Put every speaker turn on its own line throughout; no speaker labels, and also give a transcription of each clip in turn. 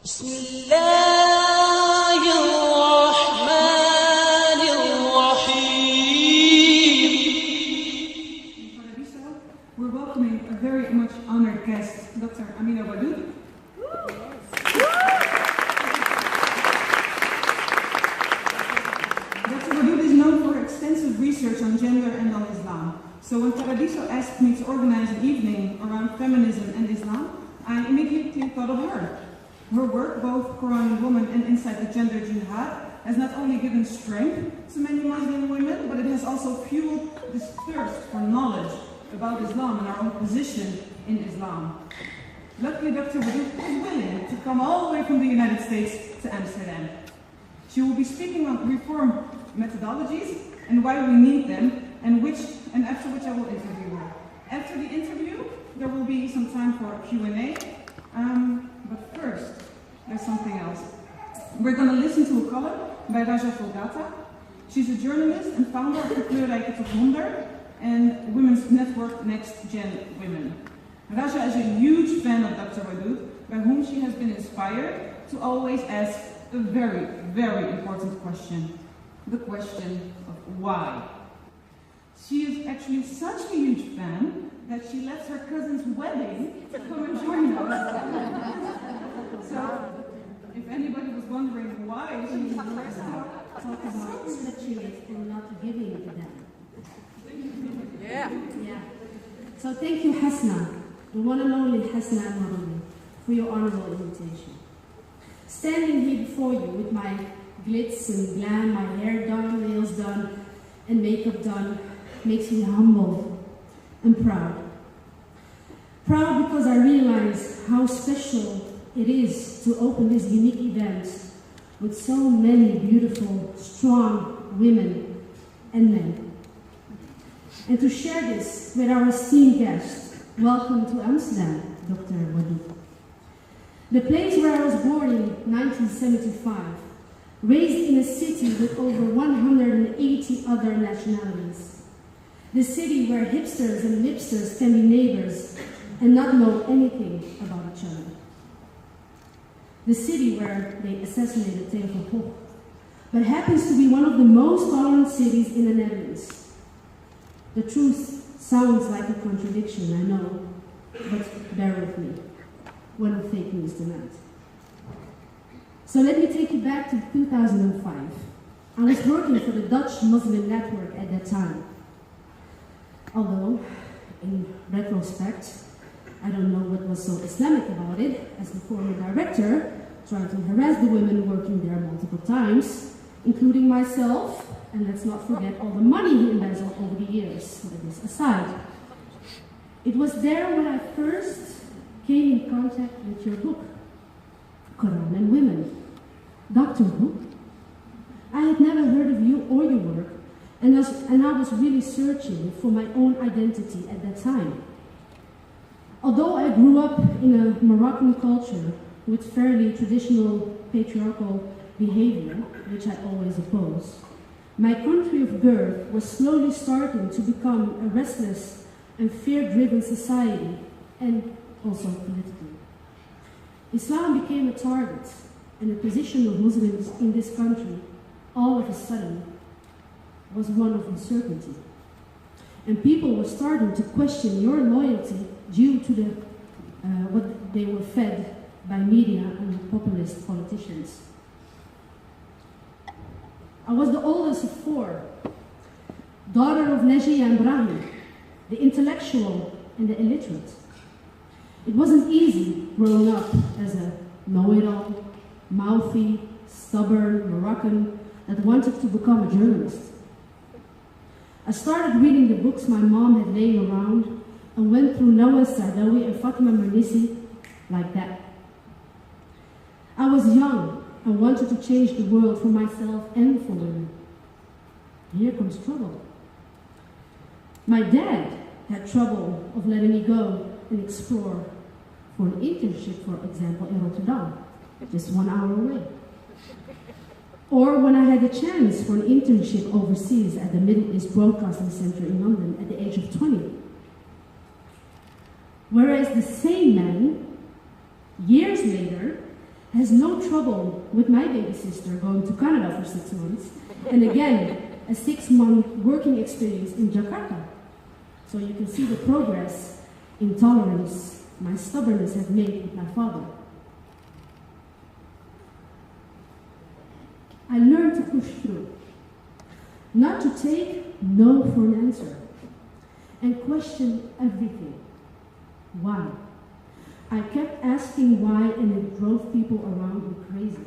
بسم الله الرحمن الرحيم.
In Paradiso, we're welcoming a very much honored guest, Dr. Amina Wadud. Dr. Wadud is known for extensive research on gender and on Islam. So when Paradiso asked me to organize an evening around feminism and Islam, I immediately thought of her. Her work, both Quran Woman and Inside the Gender Jihad, has not only given strength to many Muslim women, but it has also fueled this thirst for knowledge about Islam and our own position in Islam. Luckily, Dr. Wadud is willing to come all the way from the United States to Amsterdam. She will be speaking on reform methodologies and why we need them, and after which I will interview her. After the interview, there will be some time for Q&A. But first, there's something else. We're going to listen to a column by Raja Folgata. She's a journalist and founder of the Kleurrijke Tot 100 and women's network Next Gen Women. Raja is a huge fan of Dr. Wadud, by whom she has been inspired to always ask a very, very important question. The question of why. She is actually such a huge fan that she left her cousin's wedding to come and join us. So, if anybody was wondering why she was dressed up,
talk about touching it and not giving it to them.
Yeah.
So thank you, Hasna, the one and only Hasna el Maroudi, for your honorable invitation. Standing here before you with my glitz and glam, my hair done, nails done, and makeup done, makes me humble and proud. Proud because I realize how special it is to open this unique event with so many beautiful, strong women and men. And to share this with our esteemed guest, welcome to Amsterdam, Dr. Wadud. The place where I was born in 1975, raised in a city with over 180 other nationalities. The city where hipsters and lipsters can be neighbors and not know anything about each other. The city where they assassinated Theo van Gogh, but happens to be one of the most tolerant cities in the Netherlands. The truth sounds like a contradiction, I know, but bear with me. What a fake news tonight. So let me take you back to 2005. I was working for the Dutch Muslim Network at that time. Although, in retrospect, I don't know what was so Islamic about it, as the former director tried to harass the women working there multiple times, including myself, and let's not forget all the money he embezzled over the years, let this aside. It was there when I first came in contact with your book, Quran and Women. Doctor Who? I had never heard of you or your work, and I was really searching for my own identity at that time. Although I grew up in a Moroccan culture with fairly traditional patriarchal behavior, which I always oppose, my country of birth was slowly starting to become a restless and fear-driven society, and also politically. Islam became a target, and the position of Muslims in this country, all of a sudden, was one of uncertainty. And people were starting to question your loyalty due to what they were fed by media and populist politicians. I was the oldest of four, daughter of Najia and Brahim, the intellectual and the illiterate. It wasn't easy growing up as a know-it-all, mouthy, stubborn Moroccan that wanted to become a journalist. I started reading the books my mom had laying around and went through Noah Sardawi and Fatima Mernissi like that. I was young and wanted to change the world for myself and for women. Here comes trouble. My dad had trouble of letting me go and explore for an internship, for example, in Rotterdam, just 1 hour away. Or when I had a chance for an internship overseas at the Middle East Broadcasting Center in London at the age of 20. Whereas the same man, years later, has no trouble with my baby sister going to Canada for 6 months, and again, a 6-month working experience in Jakarta. So you can see the progress in tolerance my stubbornness has made with my father. I learned to push through, not to take no for an answer, and question everything. Why? I kept asking why, and it drove people around me crazy.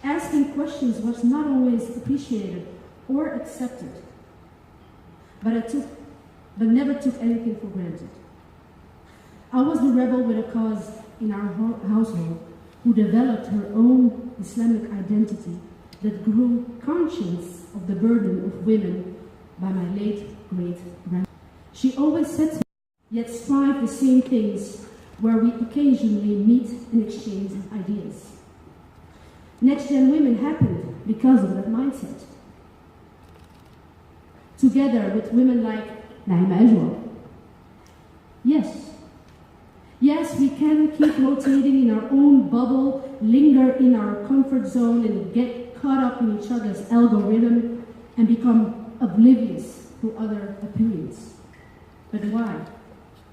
Asking questions was not always appreciated or accepted, but never took anything for granted. I was the rebel with a cause in our household who developed her own Islamic identity that grew conscious of the burden of women by my late great-grandmother. She always said to me, yet strive the same things, where we occasionally meet and exchange ideas. Next Gen Women happened because of that mindset. Together with women like Naima Ejwa. Yes, we can keep rotating in our own bubble, linger in our comfort zone, and get caught up in each other's algorithm and become oblivious to other opinions. But why?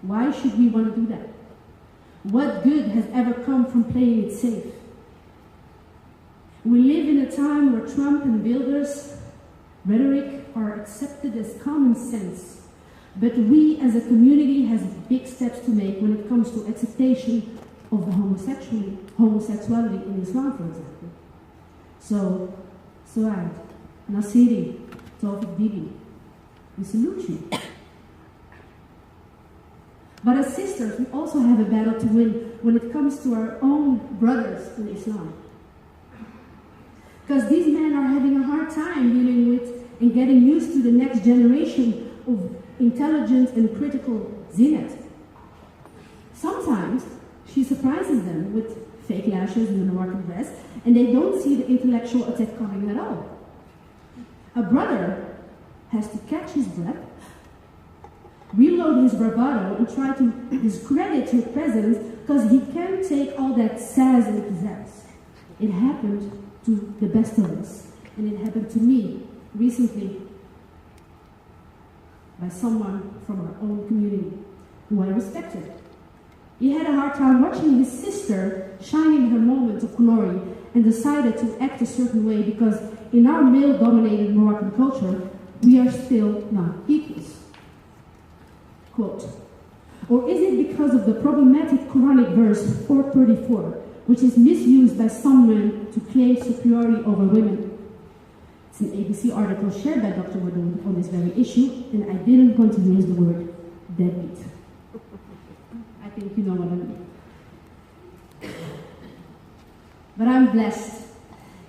Why should we want to do that? What good has ever come from playing it safe? We live in a time where Trump and Wilders' rhetoric are accepted as common sense. But we as a community have big steps to make when it comes to acceptation of the homosexuality in Islam, for example. So, Suad, Nasiri, Tawfiq Bibi, we salute you. But as sisters, we also have a battle to win when it comes to our own brothers in Islam. Because these men are having a hard time dealing with and getting used to the next generation of intelligent and critical zinat. Sometimes she surprises them with fake lashes and a Moroccan dress, and they don't see the intellectual attack coming at all. A brother has to catch his breath, reload his bravado, and try to discredit her presence because he can't take all that sass and pizzazz. It happened to the best of us, and it happened to me recently by someone from our own community who I respected. He had a hard time watching his sister shine in her moment of glory and decided to act a certain way because in our male-dominated Moroccan culture, we are still not equals. Quote, or is it because of the problematic Quranic verse 434, which is misused by some men to claim superiority over women? It's an ABC article shared by Dr. Wadud on this very issue, and I didn't want to use the word deadbeat. I think you know what I mean. But I'm blessed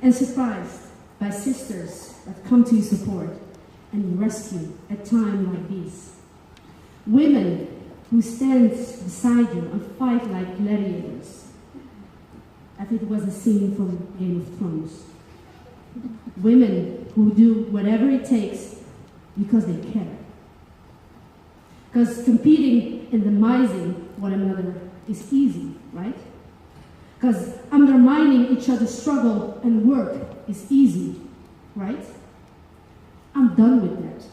and surprised by sisters that come to your support and rescue at times like these. Women who stand beside you and fight like gladiators. I think it was a scene from Game of Thrones. Women who do whatever it takes because they care. Because competing and demising one another is easy, right? Because undermining each other's struggle and work is easy, right? I'm done with that.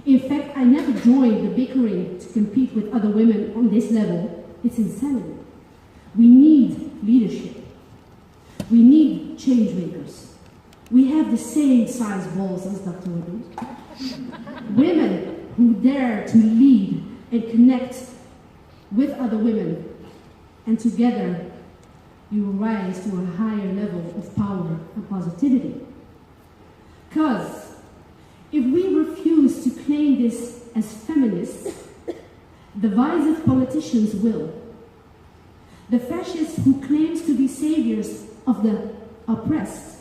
In fact, I never joined the bickering to compete with other women on this level. It's insanity. We need leadership. We need change makers. We have the same size balls as Dr. Wadud. Women who dare to lead and connect with other women. And together, you will rise to a higher level of power and positivity. Because if we refuse to claim this as feminists, divisive politicians will. The fascists who claim to be saviors of the oppressed,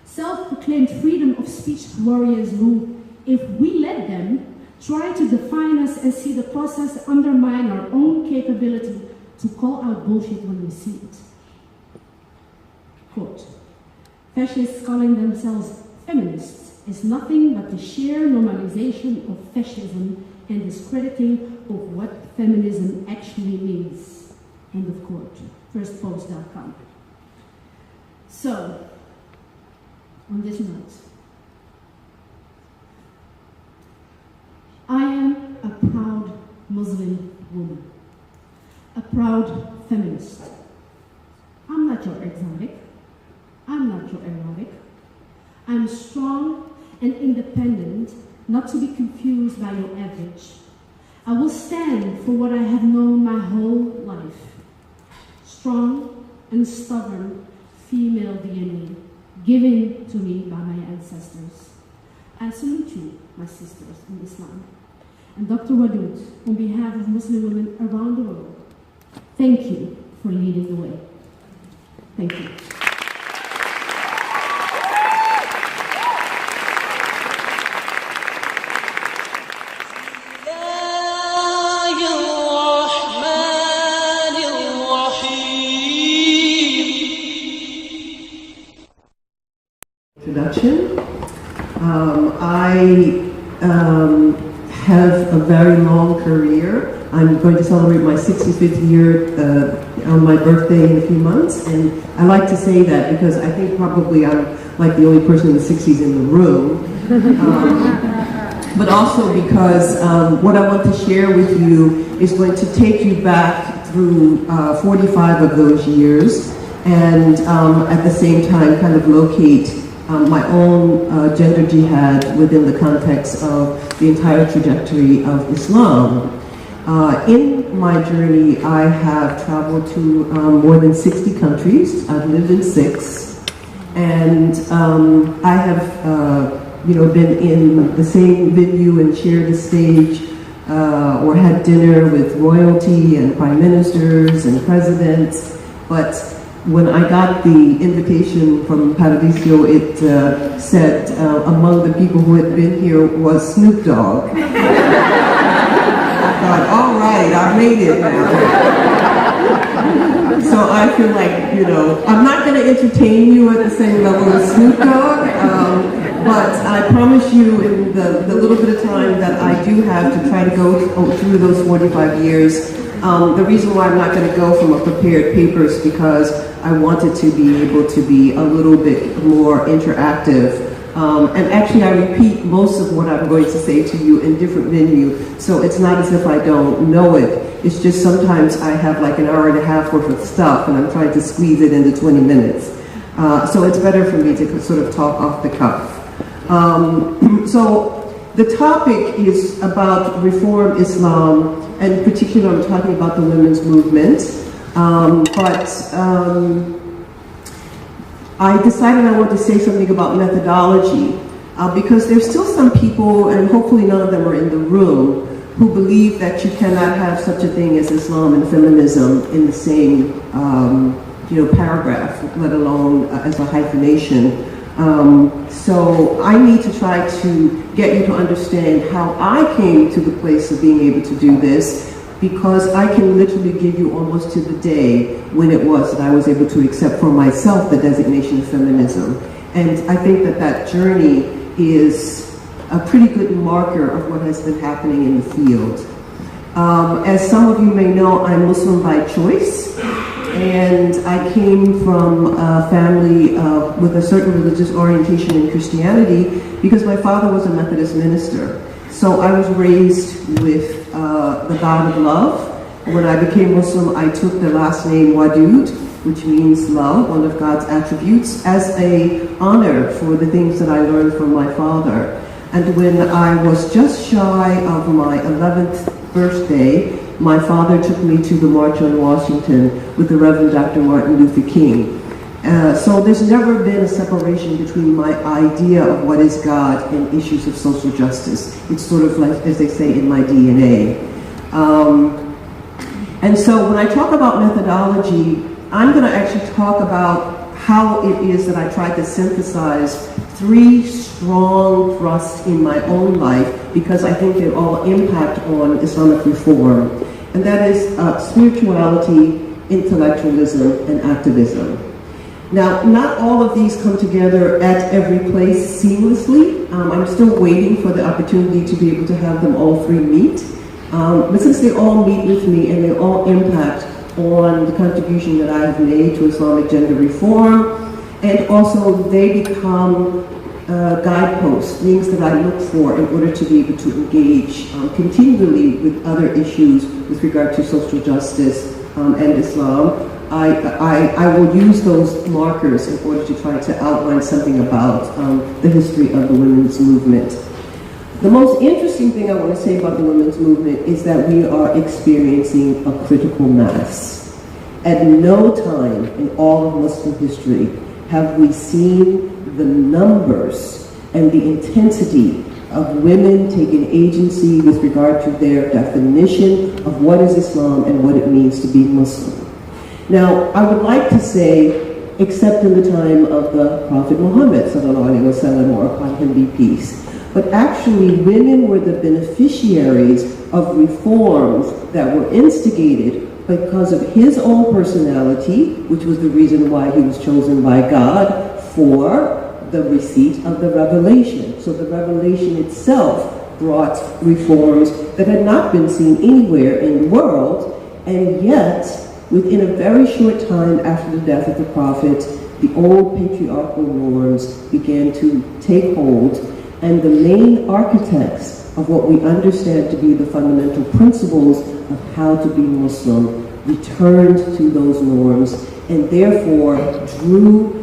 self-proclaimed freedom of speech warriors who, if we let them, try to define us and see the process undermine our own capability to call out bullshit when we see it. Quote, fascists calling themselves feminists is nothing but the sheer normalization of fascism and discrediting of what feminism actually means. End of quote. Firstpost.com. So, on this note, I am a proud Muslim woman, a proud feminist. I'm not your exotic. I'm not your erotic. I'm strong and independent, not to be confused by your average. I will stand for what I have known my whole life. Strong and stubborn female DNA given to me by my ancestors. I salute you, my sisters in Islam. And Dr. Wadud, on behalf of Muslim women around the world, thank you for leading the way. Thank you.
Introduction. I have a very long career. I'm going to celebrate my 65th year on my birthday in a few months, and I like to say that because I think probably I'm like the only person in the 60s in the room, but also because what I want to share with you is going to take you back through 45 of those years, and at the same time kind of locate my own gender jihad within the context of the entire trajectory of Islam. In my journey, I have traveled to more than 60 countries. I've lived in 6, and I have, been in the same venue and shared the stage, or had dinner with royalty and prime ministers and presidents. But when I got the invitation from Paradiso, it said among the people who had been here was Snoop Dogg. I thought, all right, I made it now. So I feel like, I'm not going to entertain you at the same level as Snoop Dogg, but I promise you in the little bit of time that I do have to try to go through those 45 years, the reason why I'm not going to go from a prepared paper is because I wanted to be able to be a little bit more interactive. And actually I repeat most of what I'm going to say to you in different venue, so it's not as if I don't know it. It's just sometimes I have like an hour and a half worth of stuff and I'm trying to squeeze it into 20 minutes. So it's better for me to sort of talk off the cuff. So the topic is about Reform Islam, and in particular I'm talking about the women's movement. I decided I wanted to say something about methodology because there's still some people, and hopefully none of them are in the room, who believe that you cannot have such a thing as Islam and feminism in the same paragraph, let alone as a hyphenation. So I need to try to get you to understand how I came to the place of being able to do this, because I can literally give you almost to the day when it was that I was able to accept for myself the designation of feminism. And I think that that journey is a pretty good marker of what has been happening in the field. As some of you may know, I'm Muslim by choice, and I came from a family with a certain religious orientation in Christianity because my father was a Methodist minister. So I was raised with the God of love. When I became Muslim, I took the last name Wadud, which means love, one of God's attributes, as an honor for the things that I learned from my father. And when I was just shy of my 11th birthday, my father took me to the March on Washington with the Reverend Dr. Martin Luther King. So there's never been a separation between my idea of what is God and issues of social justice. It's sort of like, as they say, in my DNA. And so when I talk about methodology, I'm going to actually talk about how it is that I tried to synthesize 3 strong thrusts in my own life, because I think they all impact on Islamic reform. And that is spirituality, intellectualism, and activism. Now, not all of these come together at every place seamlessly. I'm still waiting for the opportunity to be able to have them all 3 meet. But since they all meet with me and they all impact on the contribution that I have made to Islamic gender reform And also they become guideposts, things that I look for in order to be able to engage continually with other issues with regard to social justice and Islam. I will use those markers in order to try to outline something about the history of the women's movement. The most interesting thing I want to say about the women's movement is that we are experiencing a critical mass. At no time in all of Muslim history have we seen the numbers and the intensity of women taking agency with regard to their definition of what is Islam and what it means to be Muslim. Now, I would like to say, except in the time of the Prophet Muhammad, sallallahu alaihi wasallam, or upon him be peace, but actually women were the beneficiaries of reforms that were instigated because of his own personality, which was the reason why he was chosen by God for the receipt of the revelation. So the revelation itself brought reforms that had not been seen anywhere in the world, and yet, within a very short time after the death of the Prophet, the old patriarchal norms began to take hold, and the main architects of what we understand to be the fundamental principles of how to be Muslim returned to those norms, and therefore drew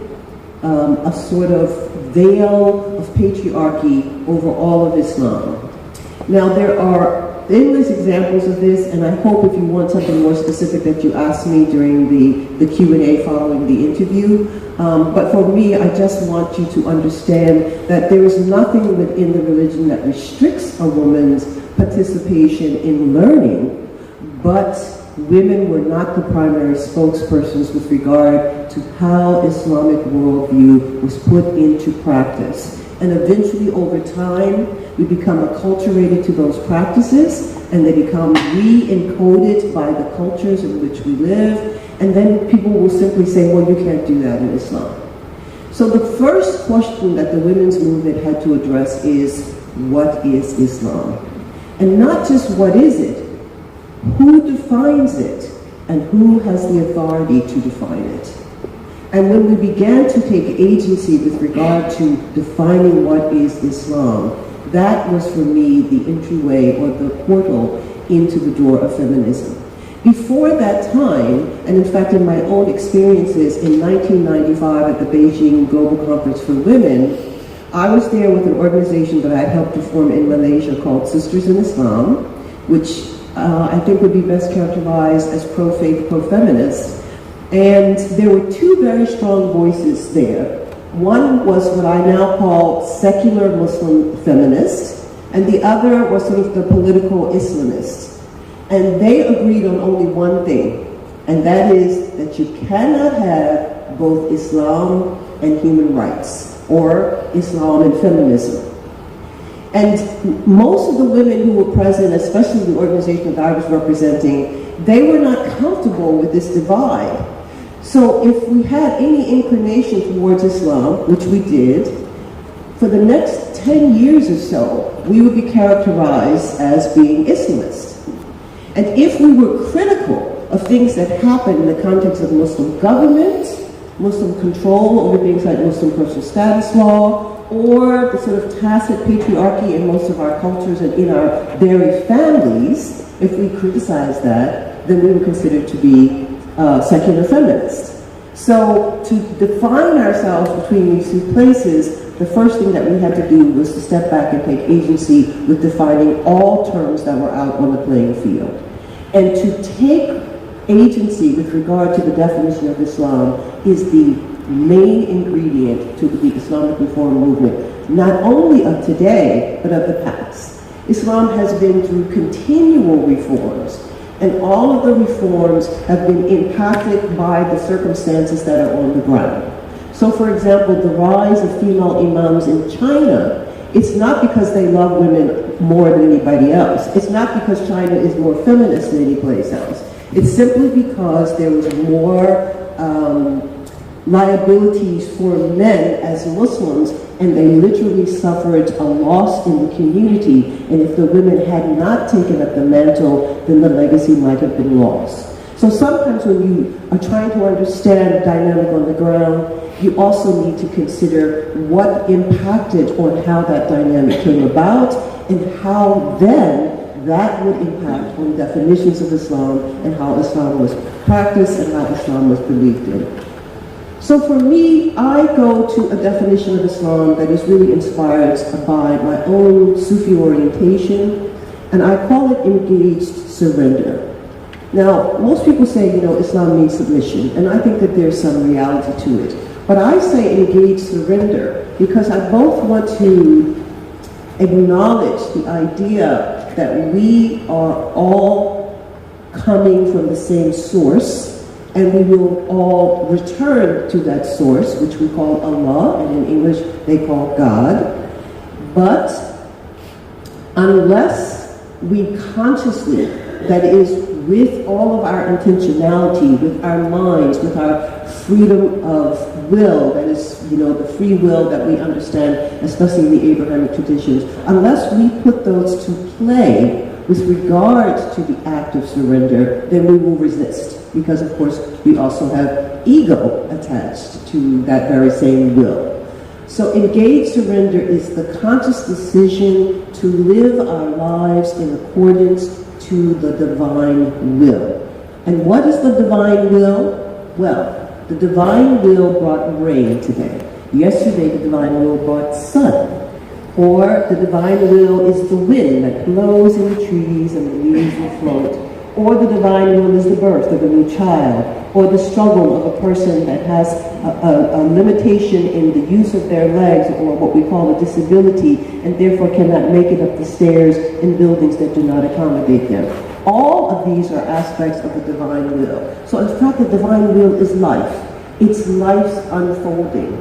a sort of veil of patriarchy over all of Islam. Now, there are endless examples of this, and I hope if you want something more specific that you ask me during the Q&A following the interview. But for me, I just want you to understand that there is nothing within the religion that restricts a woman's participation in learning, but women were not the primary spokespersons with regard to how Islamic worldview was put into practice. And eventually, over time, we become acculturated to those practices, and they become re-encoded by the cultures in which we live, and then people will simply say, well, you can't do that in Islam. So the first question that the women's movement had to address is, what is Islam? And not just what is it, who defines it, and who has the authority to define it? And when we began to take agency with regard to defining what is Islam, that was for me the entryway or the portal into the door of feminism. Before that time, and in fact in my own experiences in 1995 at the Beijing Global Conference for Women, I was there with an organization that I had helped to form in Malaysia called Sisters in Islam, which I think would be best characterized as pro-faith, pro-feminist. And there were two very strong voices there. One was what I now call secular Muslim feminists, and the other was sort of the political Islamists. And they agreed on only one thing, and that is that you cannot have both Islam and human rights, or Islam and feminism. And most of the women who were present, especially the organization that I was representing, they were not comfortable with this divide. So if we had any inclination towards Islam, which we did, for the next 10 years or so, we would be characterized as being Islamist. And if we were critical of things that happened in the context of Muslim government, Muslim control over things like Muslim personal status law, or the sort of tacit patriarchy in most of our cultures and in our very families, if we criticize that, then we were considered to be secular feminists. So to define ourselves between these two places, the first thing that we had to do was to step back and take agency with defining all terms that were out on the playing field. And to take agency with regard to the definition of Islam is the main ingredient to the Islamic reform movement, not only of today, but of the past. Islam has been through continual reforms, and all of the reforms have been impacted by the circumstances that are on the ground. So for example, the rise of female imams in China, it's not because they love women more than anybody else. It's not because China is more feminist than any place else. It's simply because there was more liabilities for men as Muslims, and they literally suffered a loss in the community. And if the women had not taken up the mantle, then the legacy might have been lost. So sometimes when you are trying to understand the dynamic on the ground, you also need to consider what impacted on how that dynamic came about and how then that would impact on definitions of Islam and how Islam was practiced and how Islam was believed in. So for me, I go to a definition of Islam that is really inspired by my own Sufi orientation, and I call it engaged surrender. Now, most people say, Islam means submission, and I think that there's some reality to it. But I say engaged surrender because I both want to acknowledge the idea that we are all coming from the same source, and we will all return to that source, which we call Allah, and in English they call God. But unless we consciously, that is, with all of our intentionality, with our minds, with our freedom of will, that is, the free will that we understand, especially in the Abrahamic traditions, unless we put those to play with regard to the act of surrender, then we will resist. Because, of course, we also have ego attached to that very same will. So engaged surrender is the conscious decision to live our lives in accordance to the divine will. And what is the divine will? Well, the divine will brought rain today. Yesterday, the divine will brought sun. Or the divine will is the wind that blows in the trees and the leaves will float. Or the divine will is the birth of a new child, or the struggle of a person that has a limitation in the use of their legs, or what we call a disability, and therefore cannot make it up the stairs in buildings that do not accommodate them. All of these are aspects of the divine will. So in fact, the divine will is life. It's life's unfolding.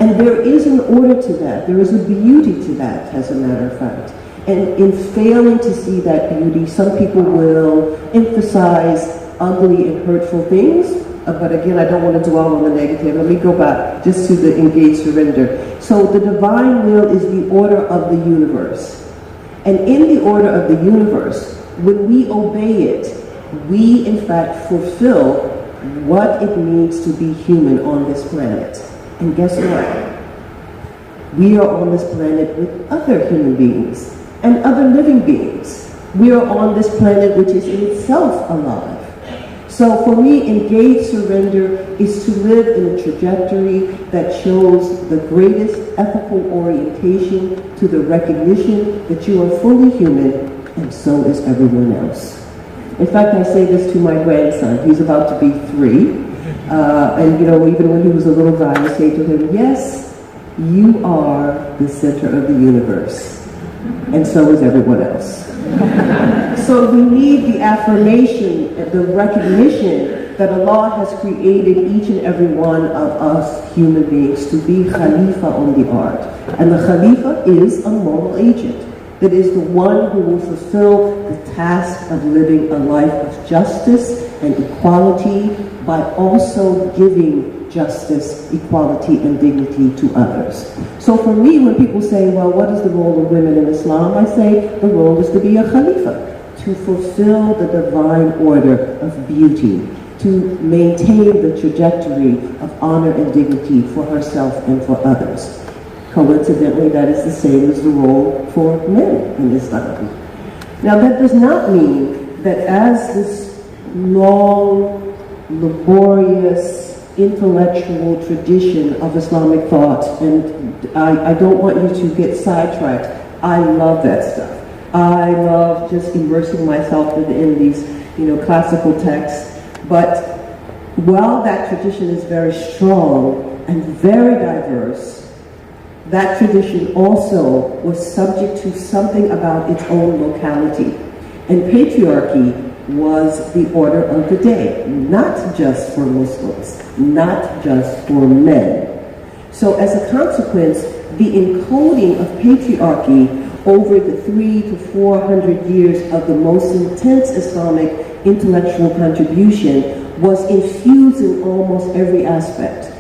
And there is an order to that. There is a beauty to that, as a matter of fact. And in failing to see that beauty, some people will emphasize ugly and hurtful things. But again, I don't want to dwell on the negative. Let me go back just to the engaged surrender. So the divine will is the order of the universe. And in the order of the universe, when we obey it, we in fact fulfill what it means to be human on this planet. And guess what? We are on this planet with other human beings and other living beings. We are on this planet which is in itself alive. So for me, engaged surrender is to live in a trajectory that shows the greatest ethical orientation to the recognition that you are fully human and so is everyone else. In fact, I say this to my grandson. He's about to be 3. And even when he was a little guy, I say to him, yes, you are the center of the universe. And so is everyone else. So we need the affirmation, the recognition that Allah has created each and every one of us human beings to be Khalifa on the earth. And the Khalifa is a moral agent. That is the one who will fulfill the task of living a life of justice and equality by also giving justice, equality, and dignity to others. So for me, when people say, well, what is the role of women in Islam? I say the role is to be a Khalifa, to fulfill the divine order of beauty, to maintain the trajectory of honor and dignity for herself and for others. Coincidentally, that is the same as the role for men in Islam. Now, that does not mean that as this long, laborious, intellectual tradition of Islamic thought, and I don't want you to get sidetracked. I love that stuff. I love just immersing myself in these, classical texts. But while that tradition is very strong and very diverse, that tradition also was subject to something about its own locality. And patriarchy was the order of the day, not just for Muslims, not just for men. So as a consequence, the encoding of patriarchy over the 300 to 400 years of the most intense Islamic intellectual contribution was infused in almost every aspect.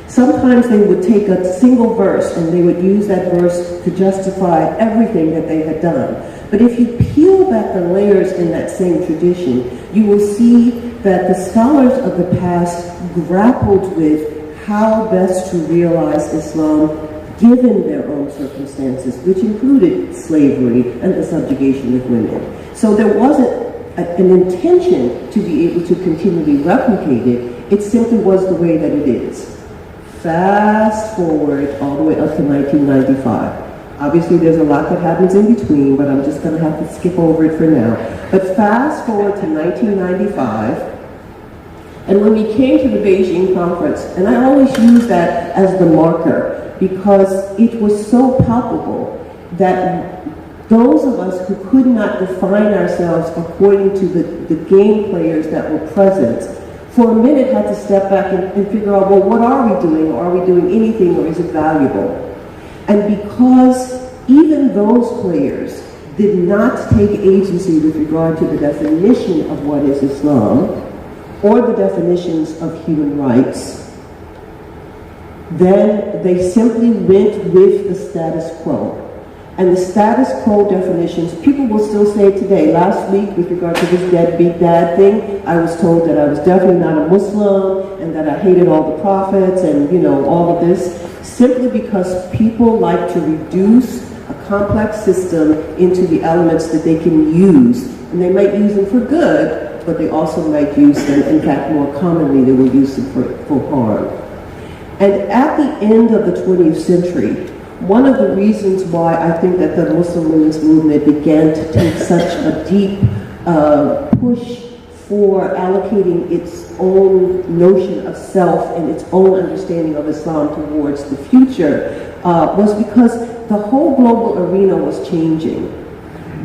Sometimes they would take a single verse and they would use that verse to justify everything that they had done. But if you peel back the layers in that same tradition, you will see that the scholars of the past grappled with how best to realize Islam given their own circumstances, which included slavery and the subjugation of women. So there wasn't an intention to be able to continually replicate it. It simply was the way that it is. Fast forward all the way up to 1995. Obviously, there's a lot that happens in between, but I'm just going to have to skip over it for now. But fast forward to 1995, and when we came to the Beijing conference, and I always use that as the marker, because it was so palpable that those of us who could not define ourselves according to the game players that were present, for a minute had to step back and figure out, well, what are we doing? Are we doing anything, or is it valuable? And because even those players did not take agency with regard to the definition of what is Islam, or the definitions of human rights, then they simply went with the status quo. And the status quo definitions, people will still say today. Last week, with regard to this deadbeat dad thing, I was told that I was definitely not a Muslim, and that I hated all the prophets, and all of this, simply because people like to reduce a complex system into the elements that they can use. And they might use them for good, but they also might use them, in fact, more commonly, they will use them for harm. And at the end of the 20th century, one of the reasons why I think that the Muslim women's movement began to take such a deep push for allocating its own notion of self and its own understanding of Islam towards the future was because the whole global arena was changing.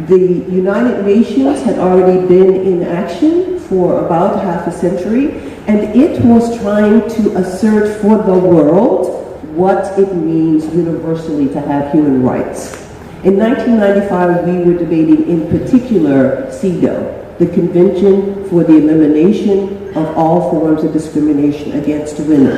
The United Nations had already been in action for about half a century, and it was trying to assert for the world what it means universally to have human rights. In 1995, we were debating in particular CEDAW, the Convention for the Elimination of All Forms of Discrimination Against Women.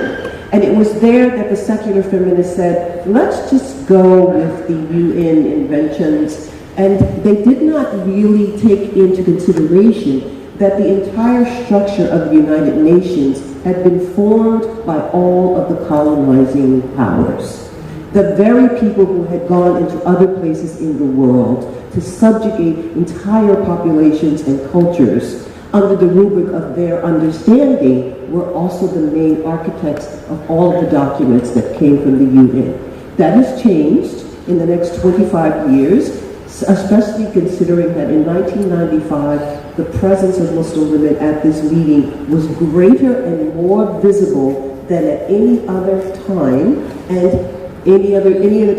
And it was there that the secular feminists said, let's just go with the UN inventions. And they did not really take into consideration that the entire structure of the United Nations had been formed by all of the colonizing powers. The very people who had gone into other places in the world to subjugate entire populations and cultures under the rubric of their understanding were also the main architects of all of the documents that came from the UN. That has changed in the next 25 years, especially considering that in 1995, the presence of Muslim women at this meeting was greater and more visible than at any other time, and any other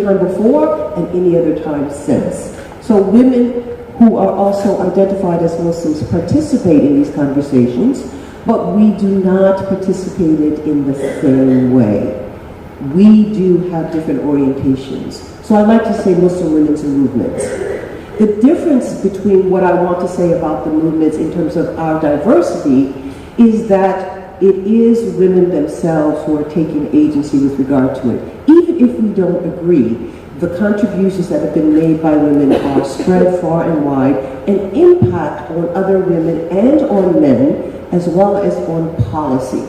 time before, and any other time since. So women who are also identified as Muslims participate in these conversations, but we do not participate in the same way. We do have different orientations. So I like to say Muslim women's movements. The difference between what I want to say about the movements in terms of our diversity is that it is women themselves who are taking agency with regard to it. Even if we don't agree, the contributions that have been made by women are spread far and wide and impact on other women and on men, as well as on policy.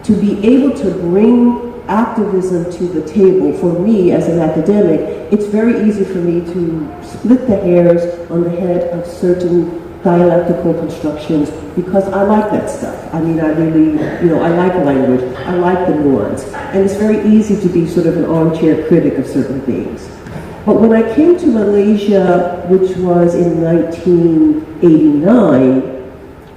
To be able to bring activism to the table, for me as an academic, it's very easy for me to split the hairs on the head of certain dialectical constructions because I like that stuff. I mean, I really, I like language, I like the nuance, and it's very easy to be sort of an armchair critic of certain things. But when I came to Malaysia, which was in 1989,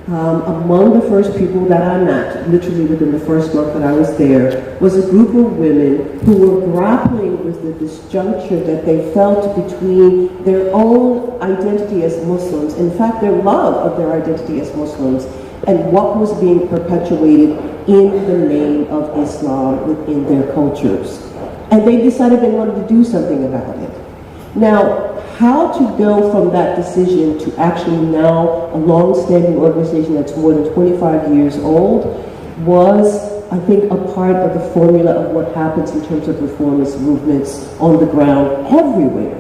among the first people that I met, literally within the first month that I was there, was a group of women who were grappling with the disjuncture that they felt between their own identity as Muslims, in fact their love of their identity as Muslims, and what was being perpetuated in the name of Islam within their cultures. And they decided they wanted to do something about it. Now, how to go from that decision to actually now a long-standing organization that's more than 25 years old was, I think, a part of the formula of what happens in terms of reformist movements on the ground everywhere.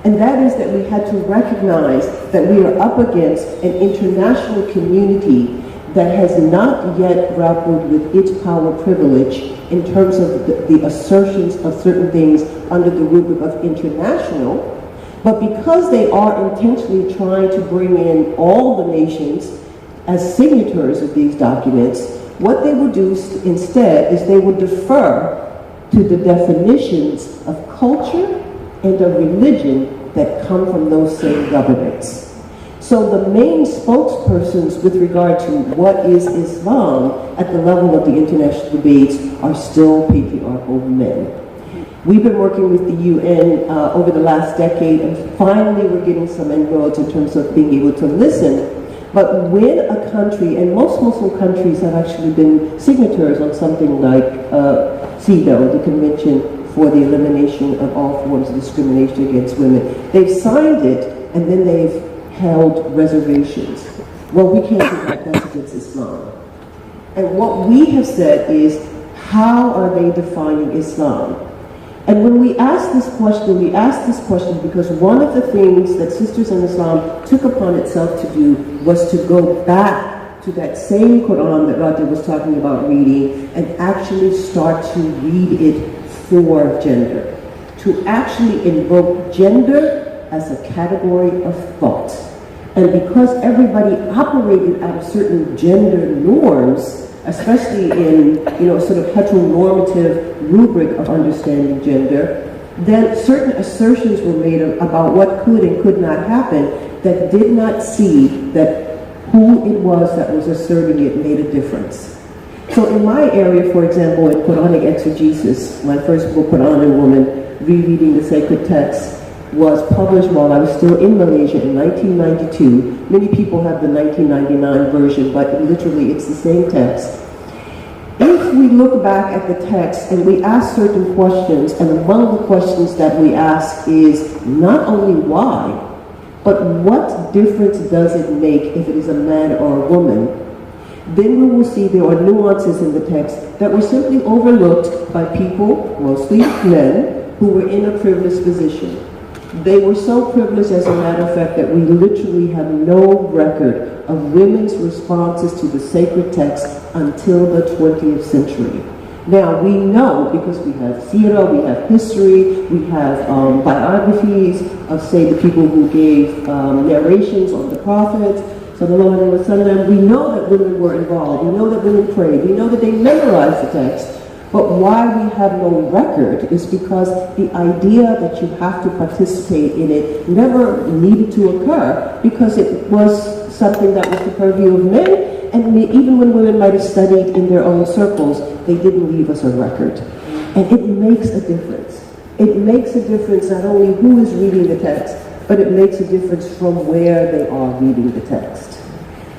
And that is that we had to recognize that we are up against an international community that has not yet grappled with its power privilege in terms of the assertions of certain things under the rubric of international, but because they are intentionally trying to bring in all the nations as signatories of these documents, what they will do instead is they will defer to the definitions of culture and of religion that come from those same governments. So the main spokespersons with regard to what is Islam at the level of the international debates are still patriarchal men. We've been working with the UN over the last decade, and finally we're getting some inroads in terms of being able to listen. But when a country, and most Muslim countries have actually been signatories on something like CEDAW, the Convention for the Elimination of All Forms of Discrimination Against Women, they've signed it, and then they've held reservations. Well, we can't do that, that's against Islam. And what we have said is, how are they defining Islam? And when we ask this question because one of the things that Sisters in Islam took upon itself to do was to go back to that same Quran that Radha was talking about reading and actually start to read it for gender. To actually invoke gender as a category of thought. And because everybody operated out of certain gender norms, especially in, sort of heteronormative rubric of understanding gender, then certain assertions were made about what could and could not happen that did not see that who it was that was asserting it made a difference. So in my area, for example, in Quranic exegesis, my first book, Quran and Woman, Rereading the Sacred Text, was published while I was still in Malaysia in 1992. Many people have the 1999 version, but literally it's the same text. If we look back at the text and we ask certain questions, and among the questions that we ask is not only why, but what difference does it make if it is a man or a woman, then we will see there are nuances in the text that were simply overlooked by people, mostly men, who were in a privileged position. They were so privileged, as a matter of fact, that we literally have no record of women's responses to the sacred text until the 20th century. Now, we know, because we have seerah, we have history, we have biographies of, say, the people who gave narrations on the Prophet, sallallahu alaihi wasallam. We know that women were involved. We know that women prayed. We know that they memorized the text. But why we have no record is because the idea that you have to participate in it never needed to occur, because it was something that was the purview of men, and even when women might have studied in their own circles, they didn't leave us a record. And it makes a difference. It makes a difference not only who is reading the text, but it makes a difference from where they are reading the text.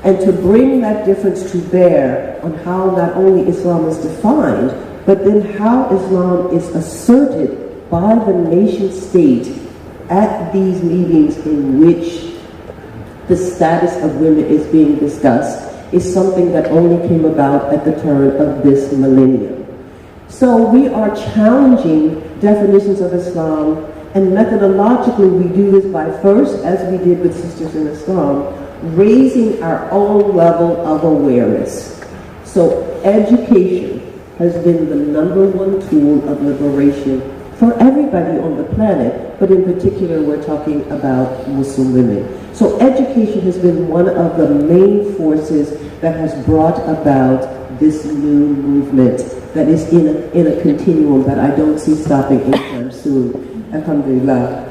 And to bring that difference to bear on how not only Islam is defined, but then how Islam is asserted by the nation state at these meetings in which the status of women is being discussed is something that only came about at the turn of this millennium. So we are challenging definitions of Islam, and methodologically we do this by first, as we did with Sisters in Islam, raising our own level of awareness. So education has been the #1 tool of liberation for everybody on the planet, but in particular we're talking about Muslim women. So education has been one of the main forces that has brought about this new movement that is in a continuum that I don't see stopping anytime soon, alhamdulillah.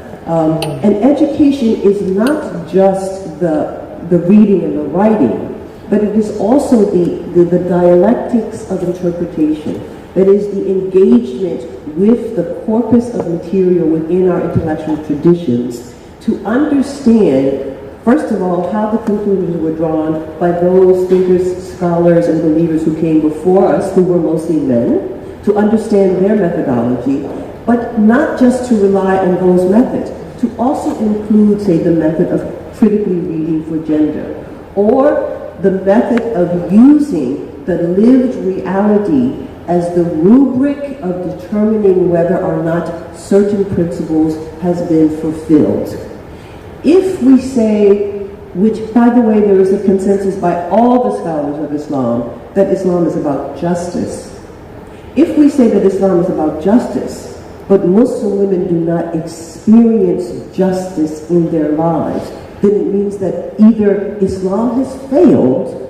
And education is not just the reading and the writing, but it is also the dialectics of interpretation. That is the engagement with the corpus of material within our intellectual traditions to understand, first of all, how the conclusions were drawn by those thinkers, scholars, and believers who came before us, who were mostly men, to understand their methodology, but not just to rely on those methods, to also include, say, the method of critically reading for gender, or the method of using the lived reality as the rubric of determining whether or not certain principles has been fulfilled. If we say which, by the way, there is a consensus by all the scholars of Islam that Islam is about justice. If we say that Islam is about justice, but Muslim women do not experience justice in their lives, then it means that either Islam has failed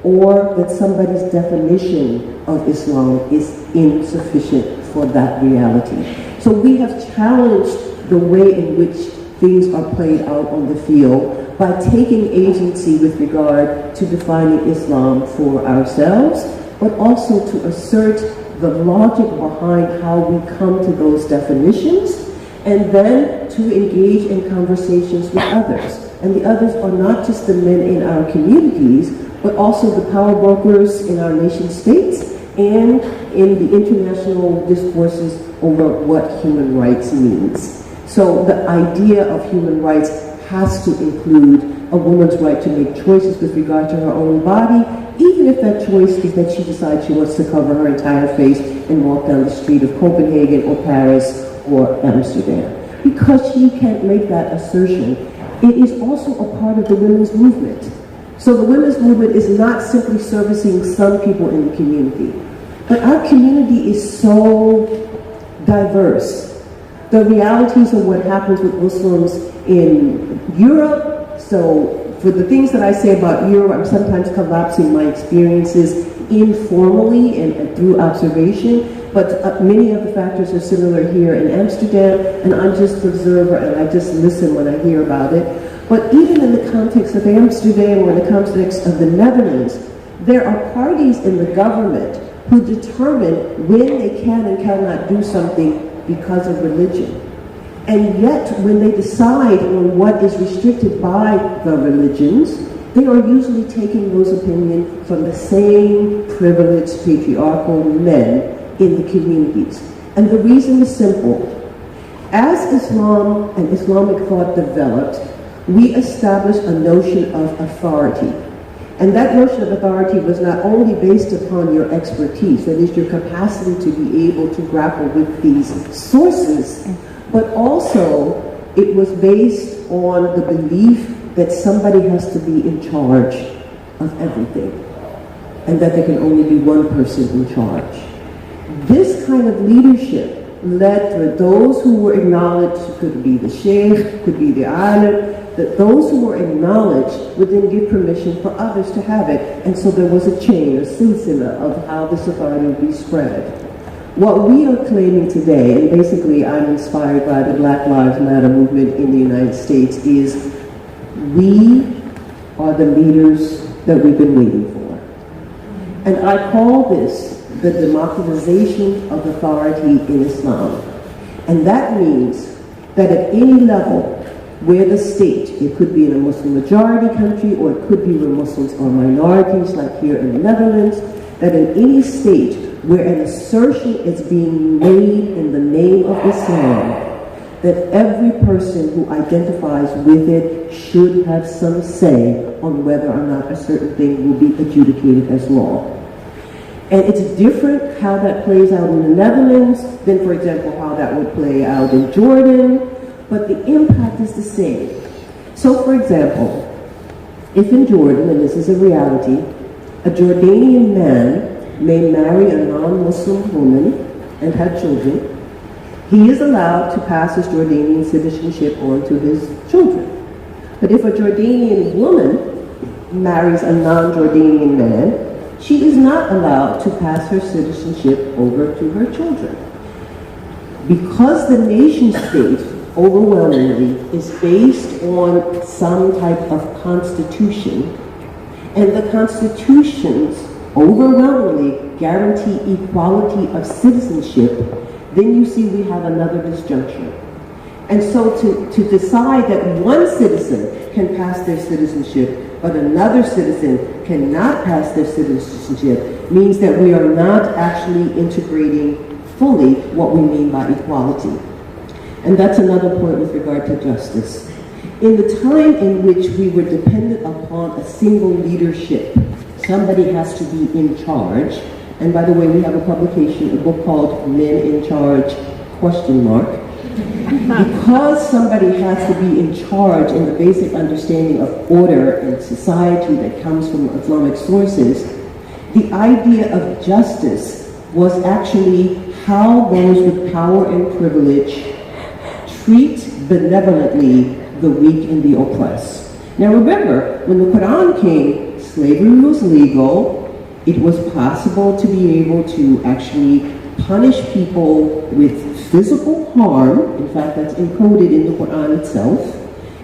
or that somebody's definition of Islam is insufficient for that reality. So we have challenged the way in which things are played out on the field by taking agency with regard to defining Islam for ourselves, but also to assert the logic behind how we come to those definitions, and then to engage in conversations with others. And the others are not just the men in our communities, but also the power brokers in our nation states and in the international discourses over what human rights means. So the idea of human rights has to include a woman's right to make choices with regard to her own body, even if that choice is that she decides she wants to cover her entire face and walk down the street of Copenhagen or Paris or Amsterdam. Because she can't make that assertion, it is also a part of the women's movement. So the women's movement is not simply servicing some people in the community, but our community is so diverse. The realities of what happens with Muslims in Europe, so for the things that I say about Europe, I'm sometimes collapsing my experiences informally and through observation, but many of the factors are similar here in Amsterdam, and I'm just an observer and I just listen when I hear about it. But even in the context of Amsterdam or in the context of the Netherlands, there are parties in the government who determine when they can and cannot do something because of religion. And yet, when they decide on what is restricted by the religions, they are usually taking those opinions from the same privileged patriarchal men in the communities. And the reason is simple. As Islam and Islamic thought developed, we established a notion of authority. And that notion of authority was not only based upon your expertise, that is your capacity to be able to grapple with these sources, but also it was based on the belief that somebody has to be in charge of everything, and that there can only be one person in charge. This kind of leadership led to those who were acknowledged, could be the sheikh, could be the alim, that those who were acknowledged would then give permission for others to have it. And so there was a chain, a silsila of how this authority would be spread. What we are claiming today, and basically I'm inspired by the Black Lives Matter movement in the United States, is we are the leaders that we've been waiting for. And I call this the democratization of authority in Islam. And that means that at any level where the state, it could be in a Muslim majority country, or it could be where Muslims are minorities, like here in the Netherlands, that in any state where an assertion is being made in the name of Islam, that every person who identifies with it should have some say on whether or not a certain thing will be adjudicated as law. And it's different how that plays out in the Netherlands than, for example, how that would play out in Jordan, but the impact is the same. So, for example, if in Jordan, and this is a reality, a Jordanian man may marry a non-Muslim woman and have children, he is allowed to pass his Jordanian citizenship on to his children. But if a Jordanian woman marries a non-Jordanian man, she is not allowed to pass her citizenship over to her children. Because the nation state overwhelmingly is based on some type of constitution, and the constitutions overwhelmingly guarantee equality of citizenship, then you see we have another disjuncture. And so to decide that one citizen can pass their citizenship, but another citizen cannot pass their citizenship, means that we are not actually integrating fully what we mean by equality. And that's another point with regard to justice. In the time in which we were dependent upon a single leadership, somebody has to be in charge. And by the way, we have a publication, a book called Men in Charge, ? Because somebody has to be in charge in the basic understanding of order and society that comes from Islamic sources, the idea of justice was actually how those with power and privilege treat benevolently the weak and the oppressed. Now remember, when the Quran came, slavery was legal. It was possible to be able to actually punish people with physical harm. In fact, that's encoded in the Quran itself.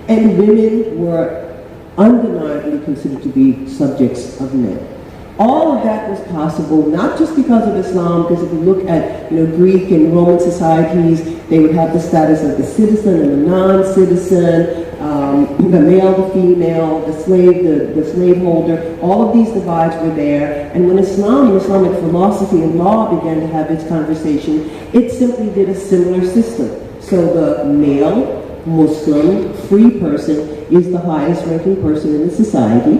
And women were undeniably considered to be subjects of men. All of that was possible, not just because of Islam, because if you look at Greek and Roman societies, they would have the status of the citizen and the non-citizen, the male, the female, the slaveholder. All of these divides were there. And when Islam and Islamic philosophy and law began to have its conversation, it simply did a similar system. So the male, Muslim, free person is the highest ranking person in the society,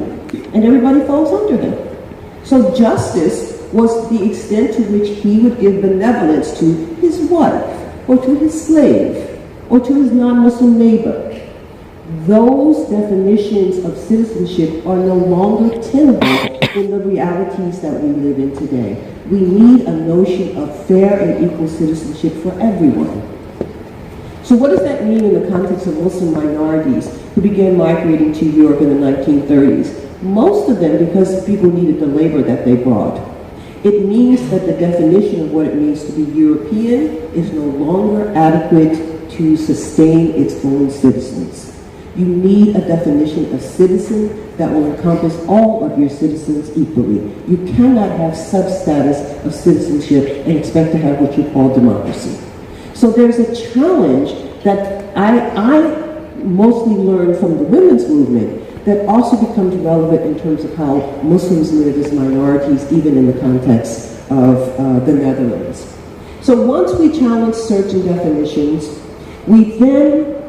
and everybody falls under him. So justice was the extent to which he would give benevolence to his wife, or to his slave, or to his non-Muslim neighbor. Those definitions of citizenship are no longer tenable in the realities that we live in today. We need a notion of fair and equal citizenship for everyone. So what does that mean in the context of Muslim minorities who began migrating to Europe in the 1930s? Most of them because people needed the labor that they brought. It means that the definition of what it means to be European is no longer adequate to sustain its own citizens. You need a definition of citizen that will encompass all of your citizens equally. You cannot have substatus of citizenship and expect to have what you call democracy. So there's a challenge that I mostly learned from the women's movement that also becomes relevant in terms of how Muslims live as minorities, even in the context of the Netherlands. So once we challenged certain definitions, we then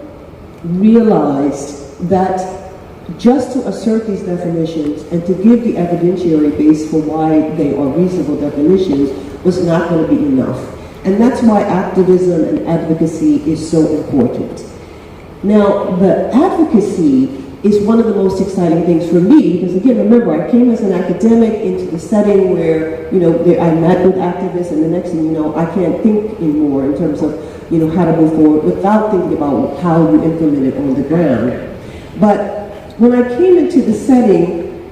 realized that just to assert these definitions and to give the evidentiary base for why they are reasonable definitions was not going to be enough. And that's why activism and advocacy is so important. Now, the advocacy is one of the most exciting things for me, because again, remember, I came as an academic into the setting where, I met with activists, and the next thing you know, I can't think anymore in terms of, how to move forward without thinking about how you implement it on the ground. But when I came into the setting,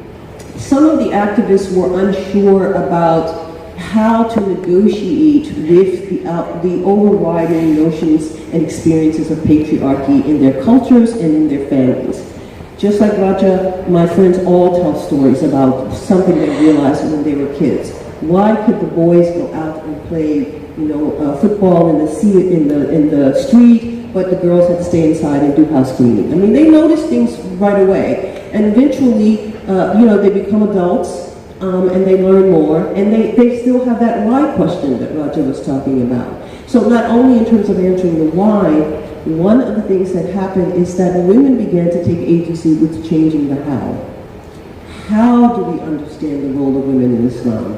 some of the activists were unsure about how to negotiate with the overriding notions and experiences of patriarchy in their cultures and in their families. Just like Raja, my friends all tell stories about something they realized when they were kids. Why could the boys go out and play, football in the street, but the girls had to stay inside and do house cleaning? I mean, they notice things right away, and eventually, they become adults. And they learn more, and they still have that why question that Raja was talking about. So not only in terms of answering the why, one of the things that happened is that women began to take agency with changing the how. How do we understand the role of women in Islam?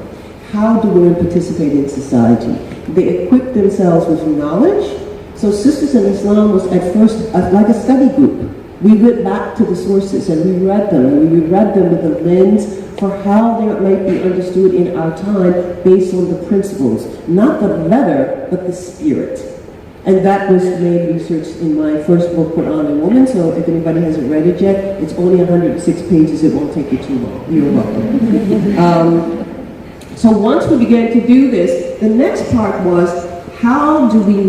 How do women participate in society? They equip themselves with knowledge. So Sisters in Islam was at first like a study group. We went back to the sources and we read them, and we read them with a lens for how they might be understood in our time based on the principles, not the letter, but the spirit. And that was main research in my first book, Quran and Woman, so if anybody hasn't read it yet, it's only 106 pages, it won't take you too long. You're welcome. So once we began to do this, the next part was, how do we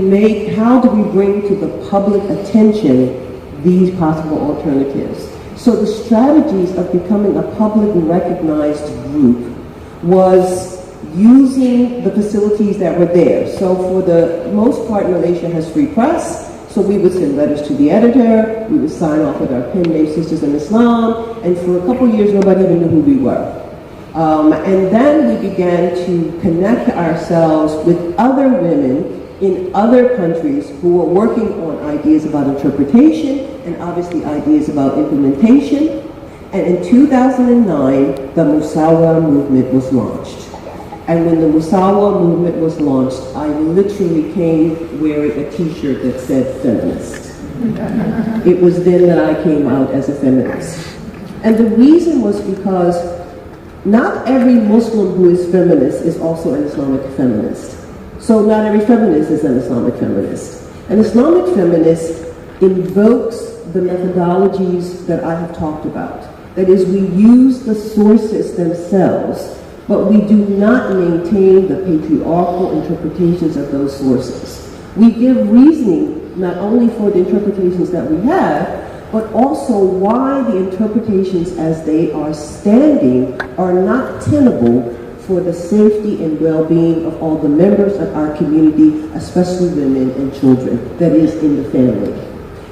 bring to the public attention these possible alternatives? So the strategies of becoming a public recognized group was using the facilities that were there. So for the most part, Malaysia has free press, so we would send letters to the editor, we would sign off with our pen name Sisters in Islam, and for a couple years nobody even knew who we were. And then we began to connect ourselves with other women in other countries who were working on ideas about interpretation and obviously ideas about implementation. And in 2009, the Musawwara movement was launched. And when the Musawa movement was launched, I literally came wearing a t-shirt that said feminist. It was then that I came out as a feminist. And the reason was because not every Muslim who is feminist is also an Islamic feminist. So not every feminist is an Islamic feminist. An Islamic feminist invokes the methodologies that I have talked about. That is, we use the sources themselves, but we do not maintain the patriarchal interpretations of those sources. We give reasoning not only for the interpretations that we have, but also why the interpretations as they are standing are not tenable for the safety and well-being of all the members of our community, especially women and children, that is, in the family.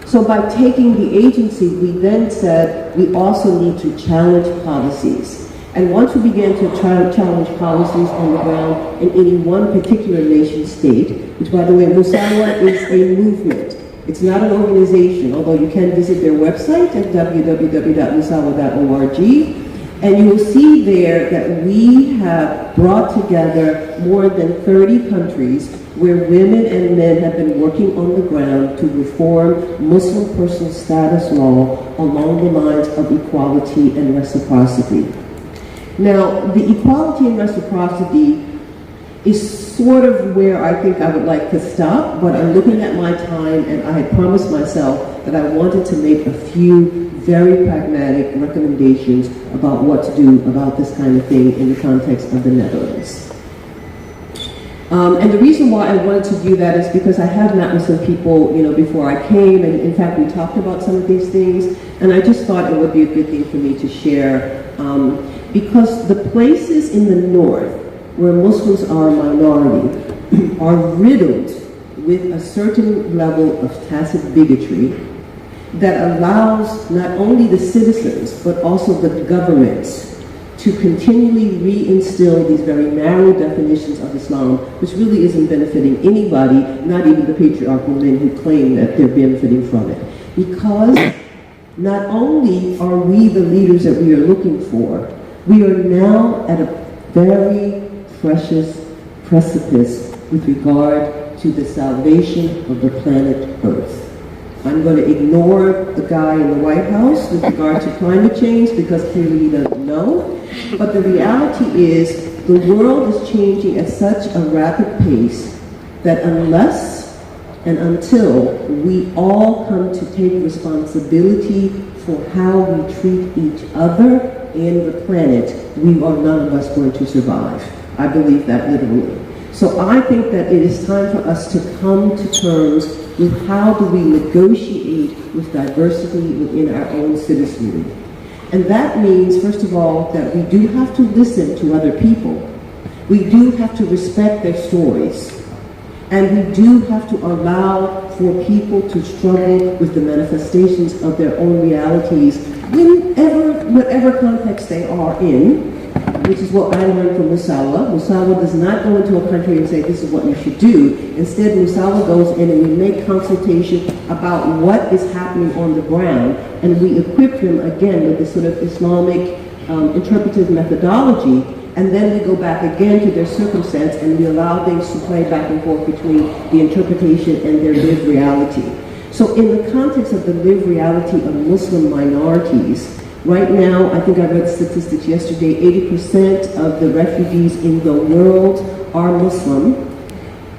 So by taking the agency, we then said we also need to challenge policies. And once we began to challenge policies on the ground in any one particular nation state, which by the way, Musawa is a movement. It's not an organization, although you can visit their website at www.musawa.org, and you will see there that we have brought together more than 30 countries where women and men have been working on the ground to reform Muslim personal status law along the lines of equality and reciprocity. Now, the equality and reciprocity is sort of where I think I would like to stop, but I'm looking at my time and I had promised myself that I wanted to make a few very pragmatic recommendations about what to do about this kind of thing in the context of the Netherlands. And the reason why I wanted to do that is because I have met with some people, before I came, and in fact we talked about some of these things, and I just thought it would be a good thing for me to share, because the places in the north where Muslims are a minority are riddled with a certain level of tacit bigotry that allows not only the citizens but also the governments to continually reinstill these very narrow definitions of Islam, which really isn't benefiting anybody, not even the patriarchal men who claim that they're benefiting from it. Because not only are we the leaders that we are looking for, we are now at a very precious precipice with regard to the salvation of the planet Earth. I'm going to ignore the guy in the White House with regard to climate change because clearly he doesn't know. But the reality is the world is changing at such a rapid pace that unless and until we all come to take responsibility for how we treat each other and the planet, none of us going to survive. I believe that literally. So I think that it is time for us to come to terms with how do we negotiate with diversity within our own citizenry. And that means, first of all, that we do have to listen to other people. We do have to respect their stories. And we do have to allow for people to struggle with the manifestations of their own realities, whatever context they are in, which is what I learned from Musawa. Musawa does not go into a country and say, this is what you should do. Instead, Musawa goes in and we make consultation about what is happening on the ground, and we equip them again with this sort of Islamic interpretive methodology, and then we go back again to their circumstance and we allow things to play back and forth between the interpretation and their lived reality. So in the context of the lived reality of Muslim minorities, right now, I think I read statistics yesterday, 80% of the refugees in the world are Muslim.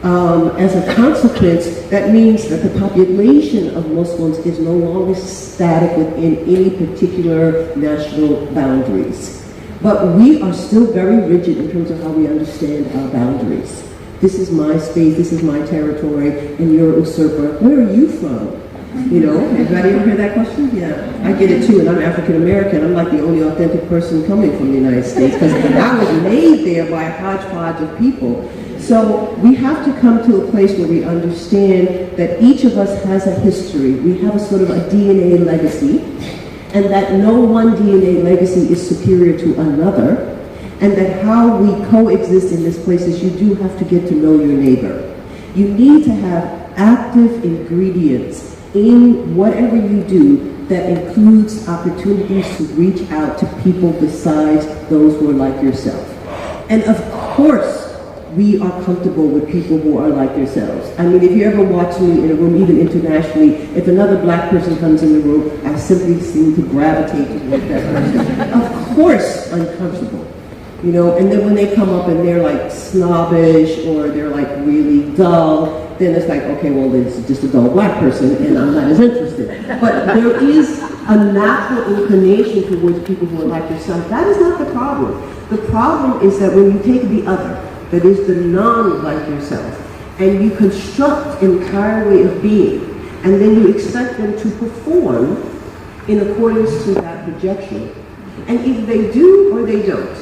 As a consequence, that means that the population of Muslims is no longer static within any particular national boundaries. But we are still very rigid in terms of how we understand our boundaries. This is my space, this is my territory, and you're a usurper. Where are you from? Everybody ever hear that question? Yeah, I get it too, and I'm African American. I'm like the only authentic person coming from the United States because I was made there by a hodgepodge of people. So we have to come to a place where we understand that each of us has a history. We have a sort of a DNA legacy, and that no one DNA legacy is superior to another, and that how we coexist in this place is you do have to get to know your neighbor. You need to have active ingredients in whatever you do that includes opportunities to reach out to people besides those who are like yourself. And of course, we are comfortable with people who are like yourselves. I mean, if you ever watch me in a room, even internationally, if another black person comes in the room, I simply seem to gravitate toward that person. Of course, uncomfortable. You know, and then when they come up and they're like snobbish or they're like really dull, then it's like, okay, well, it's just a dull black person and I'm not as interested. But there is a natural inclination towards people who are like yourself. That is not the problem. The problem is that when you take the other, that is the non-like yourself, and you construct an entire way of being, and then you expect them to perform in accordance to that projection. And either they do or they don't.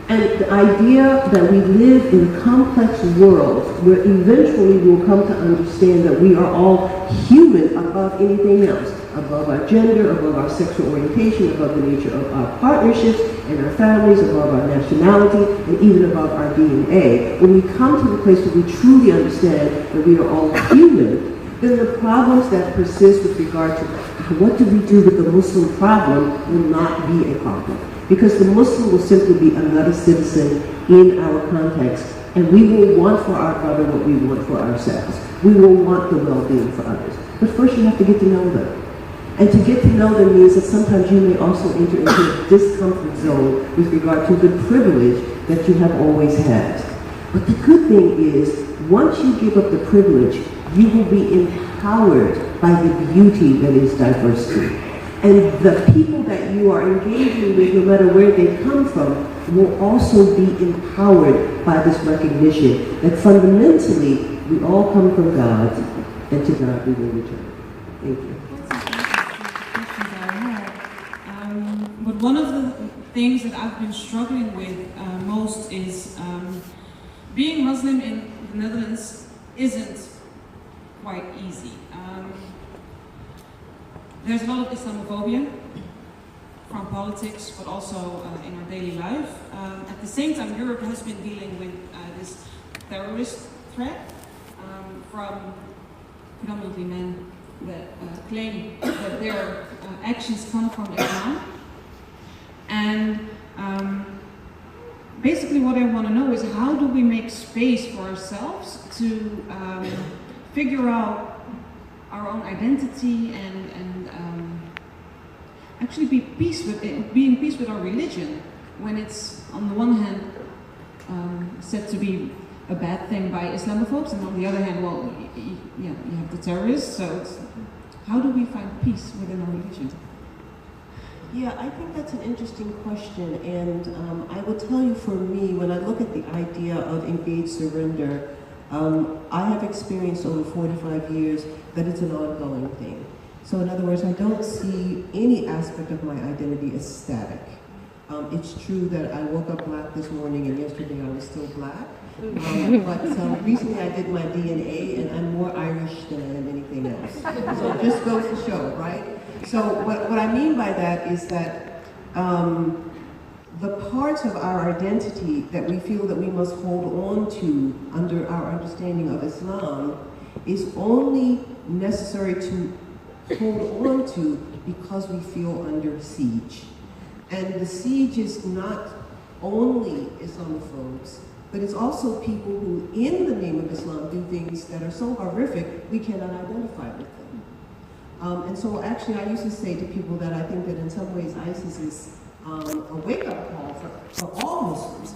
And the idea that we live in a complex world where eventually we'll come to understand that we are all human above anything else, above our gender, above our sexual orientation, above the nature of our partnerships and our families, above our nationality, and even above our DNA. When we come to the place where we truly understand that we are all human, then the problems that persist with regard to what do we do with the Muslim problem will not be a problem. Because the Muslim will simply be another citizen in our context, and we will want for our brother what we want for ourselves. We will want the well-being for others. But first you have to get to know them. And to get to know them means that sometimes you may also enter into a discomfort zone with regard to the privilege that you have always had. But the good thing is, once you give up the privilege, you will be empowered by the beauty that is diversity. And the people that you are engaging with, no matter where they come from, will also be empowered by this recognition that fundamentally we all come from God, and to God we will return. Thank you.
But one of the things that I've been struggling with most is being Muslim in the Netherlands isn't quite easy. There's a lot of Islamophobia from politics, but also in our daily life. At the same time, Europe has been dealing with this terrorist threat from predominantly men that claim that their actions come from Islam. And basically what I want to know is, how do we make space for ourselves to figure out our own identity and actually be in peace with our religion, when it's on the one hand said to be a bad thing by Islamophobes, and on the other hand, well, you have the terrorists. So how do we find peace within our religion?
Yeah, I think that's an interesting question, and I will tell you, for me, when I look at the idea of engaged surrender, I have experienced over 45 years that it's an ongoing thing. So in other words, I don't see any aspect of my identity as static. It's true that I woke up black this morning, and yesterday I was still black. But recently I did my DNA, and I'm more Irish than I am anything else. So it just goes to show, right? So what I mean by that is that the parts of our identity that we feel that we must hold on to under our understanding of Islam is only necessary to hold on to because we feel under siege. And the siege is not only Islamophobes, but it's also people who, in the name of Islam, do things that are so horrific we cannot identify with them. And so actually I used to say to people that I think that in some ways ISIS is a wake-up call for all Muslims.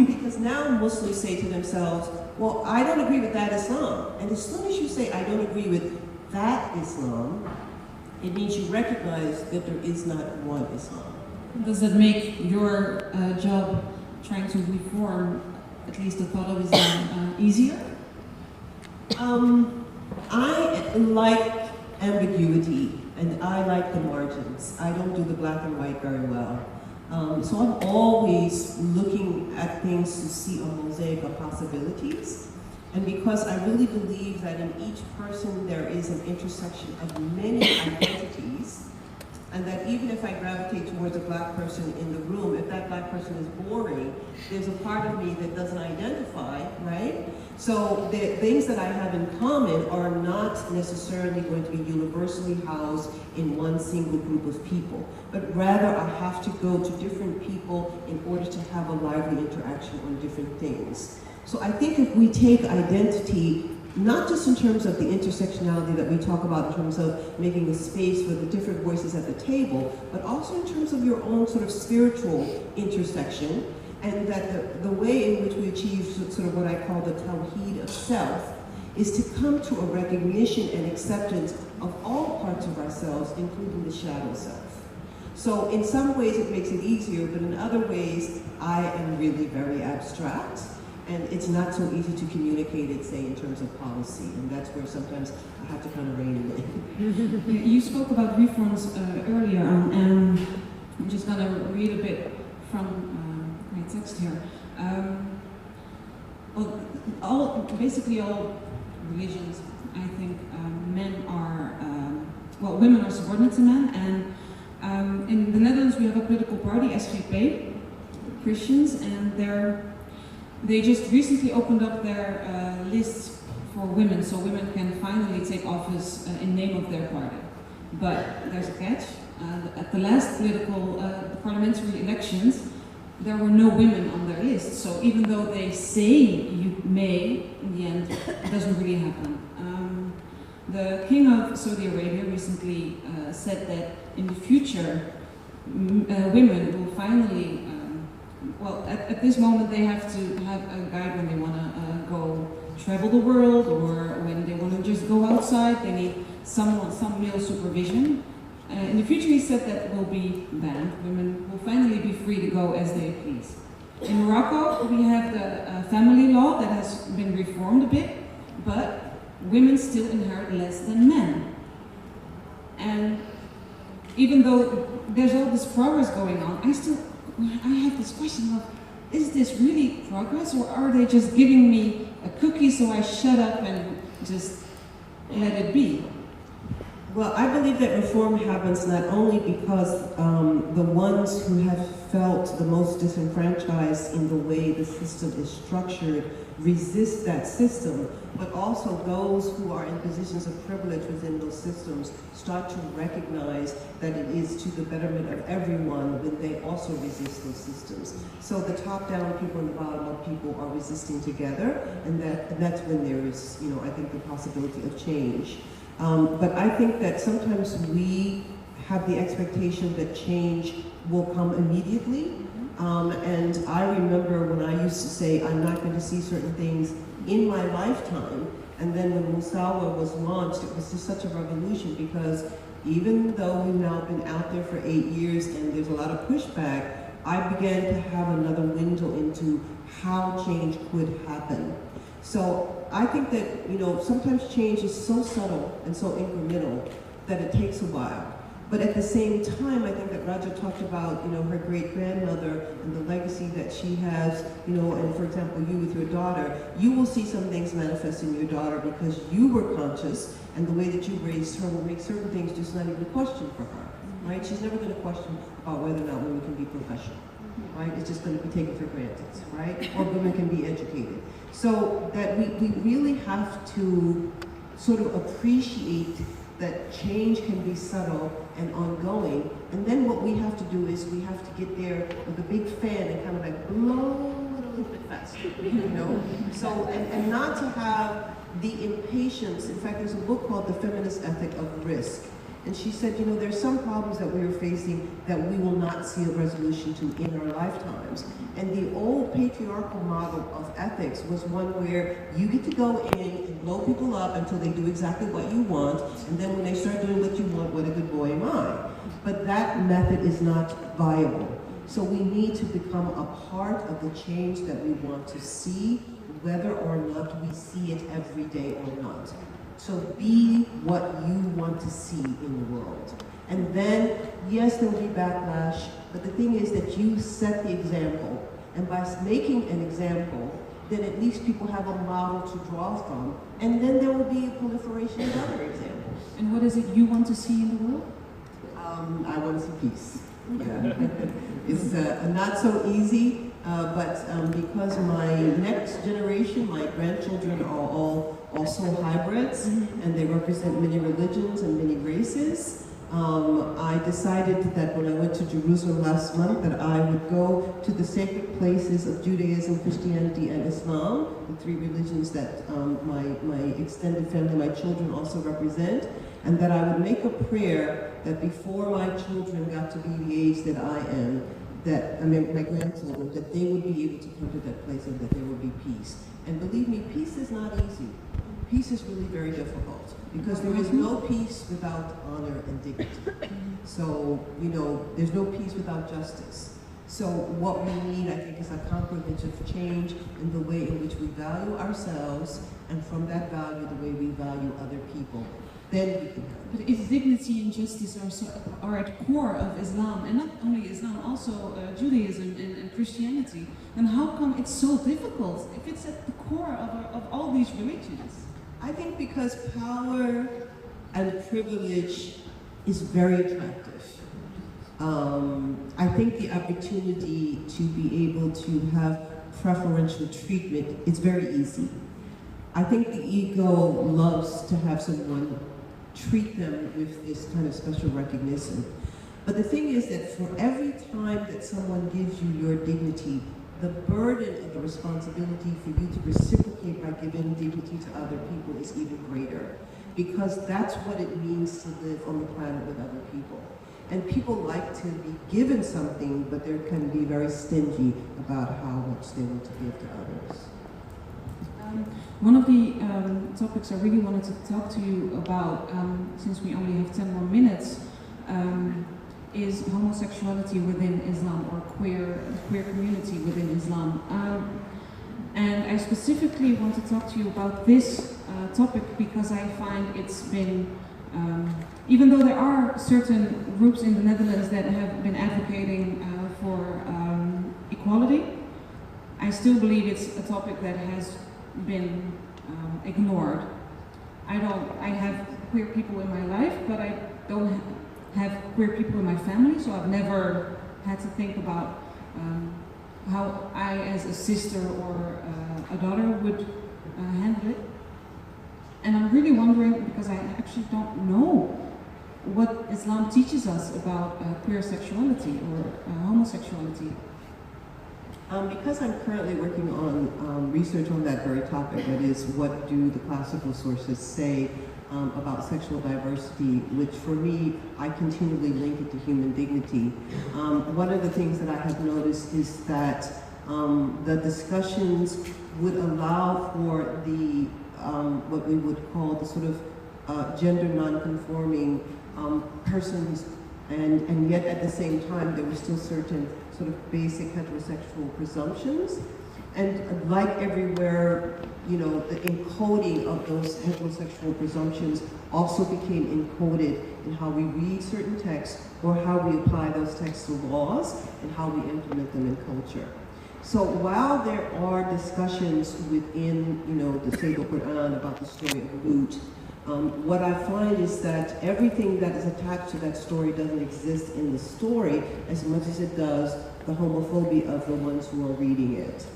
Because now Muslims say to themselves, well, I don't agree with that Islam. And as soon as you say, I don't agree with that Islam, it means you recognize that there is not one Islam.
Does that make your job trying to reform at least the thought of Islam easier?
I like ambiguity, and I like the margins. I don't do the black and white very well. So I'm always looking at things to see a mosaic of possibilities. And because I really believe that in each person there is an intersection of many identities, And that even if I gravitate towards a black person in the room, if that black person is boring, there's a part of me that doesn't identify, right? So the things that I have in common are not necessarily going to be universally housed in one single group of people, but rather I have to go to different people in order to have a lively interaction on different things. So I think if we take identity, not just in terms of the intersectionality that we talk about in terms of making a space for the different voices at the table, but also in terms of your own sort of spiritual intersection, and that the way in which we achieve sort of what I call the tawheed of self is to come to a recognition and acceptance of all parts of ourselves, including the shadow self. So in some ways it makes it easier, but in other ways I am really very abstract. And it's not so easy to communicate it, say, in terms of policy, and that's where sometimes I have to kind of rein it in.
You spoke about reforms earlier, and I'm just going to read a bit from my text here. Well, basically all religions, I think, men are, well, women are subordinate to men, and in the Netherlands we have a political party, SGP, Christians, and they just recently opened up their lists for women, so women can finally take office in name of their party. But there's a catch. At the last parliamentary elections, there were no women on their list. So even though they say you may, in the end, it doesn't really happen. The King of Saudi Arabia recently said that in the future, women will finally well, at this moment they have to have a guide when they want to go travel the world, or when they want to just go outside, they need some male supervision. In the future he said that will be banned. Women will finally be free to go as they please. In Morocco we have the family law that has been reformed a bit, but women still inherit less than men. And even though there's all this progress going on, I have this question of, is this really progress, or are they just giving me a cookie so I shut up and just let it be?
Well, I believe that reform happens not only because the ones who have felt the most disenfranchised in the way the system is structured resist that system, but also those who are in positions of privilege within those systems start to recognize that it is to the betterment of everyone when they also resist those systems. So the top-down people and the bottom-up people are resisting together, and that's when there is, I think, the possibility of change. But I think that sometimes we have the expectation that change will come immediately. And I remember when I used to say, I'm not going to see certain things in my lifetime. And then when Musawa was launched, it was just such a revolution, because even though we've now been out there for 8 years and there's a lot of pushback, I began to have another window into how change could happen. So I think that, sometimes change is so subtle and so incremental that it takes a while. But at the same time, I think that Raja talked about, her great-grandmother and the legacy that she has, and for example, you with your daughter, you will see some things manifest in your daughter because you were conscious, and the way that you raised her will make certain things just not even a question for her, right? She's never going to question about whether or not women can be professional, right? It's just going to be taken for granted, right? Or women can be educated. So that we really have to sort of appreciate that change can be subtle and ongoing, and then what we have to do is we have to get there with a big fan and kind of like blow it a little bit faster, So, and not to have the impatience. In fact, there's a book called The Feminist Ethic of Risk. And she said, there's some problems that we are facing that we will not see a resolution to in our lifetimes. And the old patriarchal model of ethics was one where you get to go in and blow people up until they do exactly what you want, and then when they start doing what you want, what a good boy am I. But that method is not viable. So we need to become a part of the change that we want to see, whether or not we see it every day or not. So be what you want to see in the world. And then, yes, there will be backlash, but the thing is that you set the example. And by making an example, then at least people have a model to draw from. And then there will be a proliferation of other examples.
And what is it you want to see in the world?
I want to see peace. Yeah. It's not so easy, but because my next generation, my grandchildren are all also hybrids, and they represent many religions and many races, I decided that when I went to Jerusalem last month that I would go to the sacred places of Judaism, Christianity, and Islam, the three religions that my extended family, my children also represent, and that I would make a prayer that before my children got to be the age that I am, my grandchildren, that they would be able to come to that place and that there would be peace. And believe me, peace is not easy. Peace is really very difficult because there is no peace without honor and dignity. So, there's no peace without justice. So what we need, I think, is a comprehensive change in the way in which we value ourselves, and from that value, the way we value other people. Then we can help.
But if dignity and justice are at the core of Islam, and not only Islam, also Judaism and Christianity, then how come it's so difficult if it's at the core of all these religions?
I think because power and privilege is very attractive. I think the opportunity to be able to have preferential treatment is very easy. I think the ego loves to have someone treat them with this kind of special recognition. But the thing is that for every time that someone gives you your dignity, the burden and the responsibility for you to reciprocate by giving dignity to other people is even greater, because that's what it means to live on the planet with other people. And people like to be given something, but they can be very stingy about how much they want to give to others.
One of the topics I really wanted to talk to you about, since we only have 10 more minutes, is homosexuality within Islam, or queer community within Islam. And I specifically want to talk to you about this topic because I find it's been, even though there are certain groups in the Netherlands that have been advocating for equality, I still believe it's a topic that has been ignored. I have queer people in my life, but I don't have queer people in my family, so I've never had to think about how I, as a sister or a daughter, would handle it. And I'm really wondering, because I actually don't know what Islam teaches us about queer sexuality or homosexuality.
Because I'm currently working on research on that very topic, that is, what do the classical sources say about sexual diversity, which for me, I continually link it to human dignity. One of the things that I have noticed is that the discussions would allow for the, what we would call the sort of gender non-conforming persons, and yet at the same time, there were still certain sort of basic heterosexual presumptions. And like everywhere, the encoding of those heterosexual presumptions also became encoded in how we read certain texts or how we apply those texts to laws and how we implement them in culture. So while there are discussions within, the Sacred Quran about the story of Lut, what I find is that everything that is attached to that story doesn't exist in the story as much as it does the homophobia of the ones who are reading it.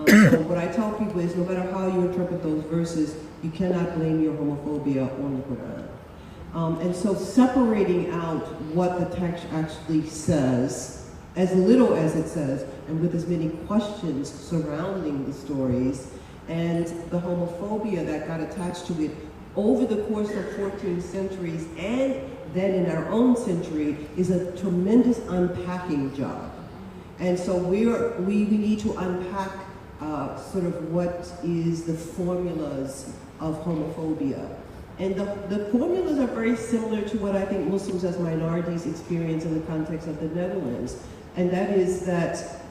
So what I tell people is no matter how you interpret those verses, you cannot blame your homophobia on the Quran. And so separating out what the text actually says, as little as it says, and with as many questions surrounding the stories, and the homophobia that got attached to it over the course of 14 centuries, and then in our own century, is a tremendous unpacking job. And so we need to unpack sort of what is the formulas of homophobia. And the formulas are very similar to what I think Muslims as minorities experience in the context of the Netherlands. And that is that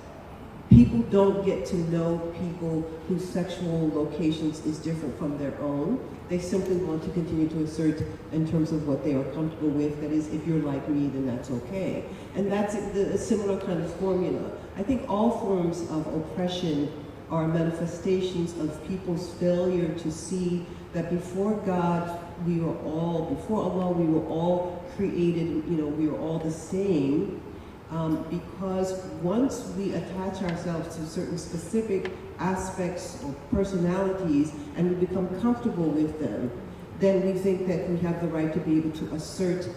people don't get to know people whose sexual locations is different from their own. They simply want to continue to assert in terms of what they are comfortable with. That is, if you're like me, then that's okay. And that's a similar kind of formula. I think all forms of oppression are manifestations of people's failure to see that before God, before Allah, we were all created, we were all the same. Because once we attach ourselves to certain specific aspects or personalities and we become comfortable with them, then we think that we have the right to be able to assert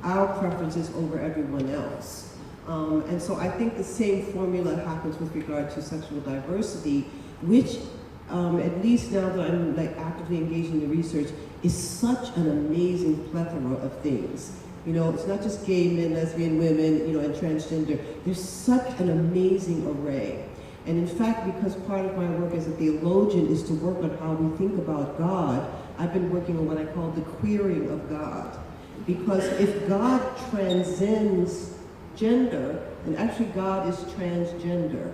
our preferences over everyone else. And so I think the same formula happens with regard to sexual diversity, which, at least now that I'm actively engaged in the research, is such an amazing plethora of things. It's not just gay men, lesbian women, and transgender. There's such an amazing array. And in fact, because part of my work as a theologian is to work on how we think about God, I've been working on what I call the queering of God. Because if God transcends gender, then actually God is transgender.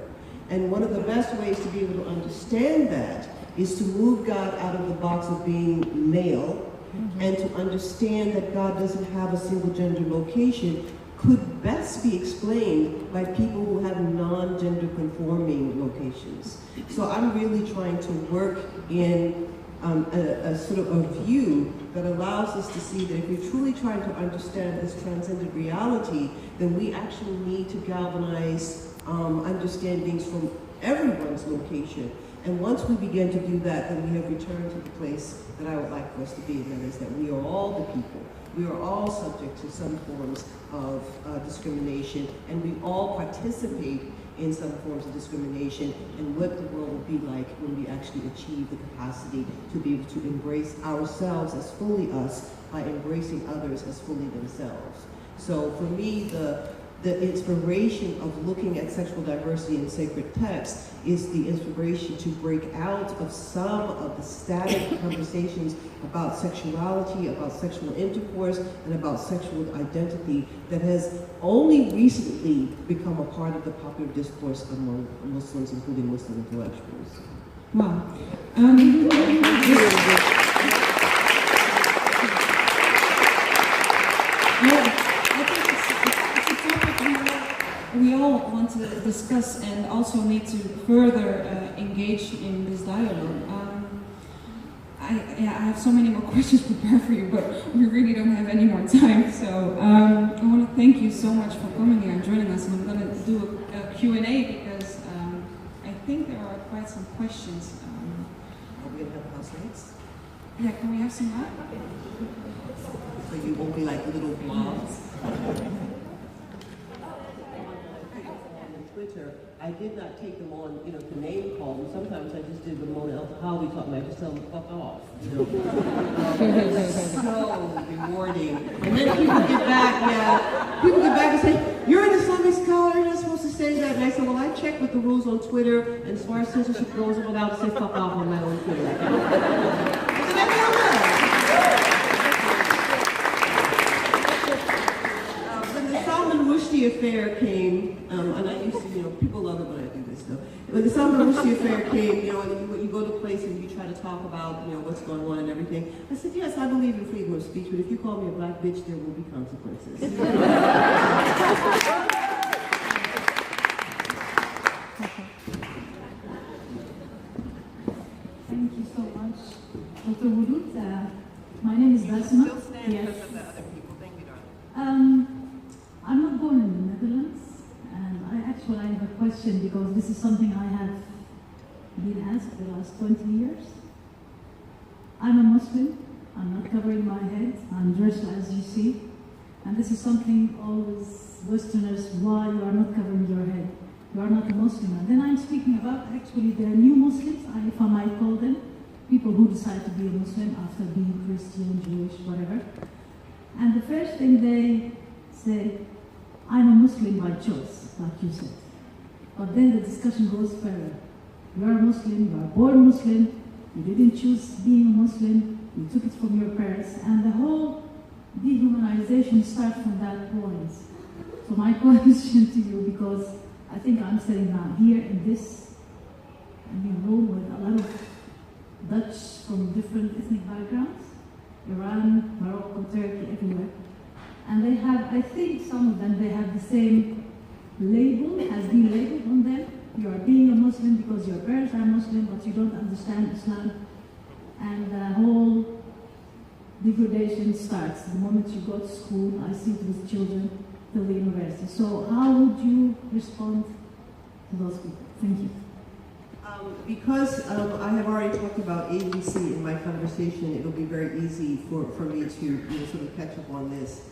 And one of the best ways to be able to understand that is to move God out of the box of being male, and to understand that God doesn't have a single gender location could best be explained by people who have non-gender conforming locations. So I'm really trying to work in a sort of a view that allows us to see that if we're truly trying to understand this transcendent reality, then we actually need to galvanize understandings from everyone's location. And once we begin to do that, then we have returned to the place that I would like for us to be, and that is that we are all the people. We are all subject to some forms of discrimination, and we all participate in some forms of discrimination, and what the world will be like when we actually achieve the capacity to be able to embrace ourselves as fully us by embracing others as fully themselves. So for me, the inspiration of looking at sexual diversity in sacred texts is the inspiration to break out of some of the static conversations about sexuality, about sexual intercourse, and about sexual identity that has only recently become a part of the popular discourse among Muslims, including Muslim intellectuals.
Wow. We all want to discuss and also need to further engage in this dialogue. I have so many more questions prepared for you, but we really don't have any more time. So I want to thank you so much for coming here and joining us. And I'm going to do a Q&A because I think there are quite some questions.
Are we going to have house lights?
Yeah, can we have some light?
So you won't be like little blobs. Twitter, I did not take them on, to name call them. Sometimes I just did them on how we talk, and I just tell them fuck off. It's so rewarding. And then people get back and say, you're an Islamic scholar, you're not supposed to say that. And I said, well, I checked with the rules on Twitter, and as far as censorship goes, I'm allowed to say fuck off on my own Twitter. Affair came, and I used to, people love it when I do this stuff. When the Salman Rushdie affair came, and you go to places and you try to talk about, what's going on and everything. I said, yes, I believe in freedom of speech, but if you call me a black bitch, there will be consequences.
Thank you so much, Dr. Wadud. My name is Basma. Yes. I'm not born in the Netherlands, and I have a question because this is something I have been asked the last 20 years. I'm a Muslim, I'm not covering my head, I'm dressed as you see, and this is something always Westerners, why you are not covering your head? You are not a Muslim. And then I'm speaking about actually the new Muslims, if I might call them, people who decide to be a Muslim after being Christian, Jewish, whatever. And the first thing they say, I'm a Muslim by choice, like you said. But then the discussion goes further. You are a Muslim, you are born Muslim, you didn't choose being a Muslim, you took it from your parents, and the whole dehumanization starts from that point. So my question to you, because I think I'm sitting down here in this room with a lot of Dutch from different ethnic backgrounds, Iran, Morocco, Turkey, everywhere. And they have, I think some of them, they have the same label, has been labeled on them,
you are being a Muslim because your parents are Muslim, but you don't understand Islam, and the whole degradation starts the moment you go to school. I see it with children till the university. So how would you respond to those people? Thank you.
Because I have already talked about agency in my conversation, it'll be very easy for me to sort of catch up on this.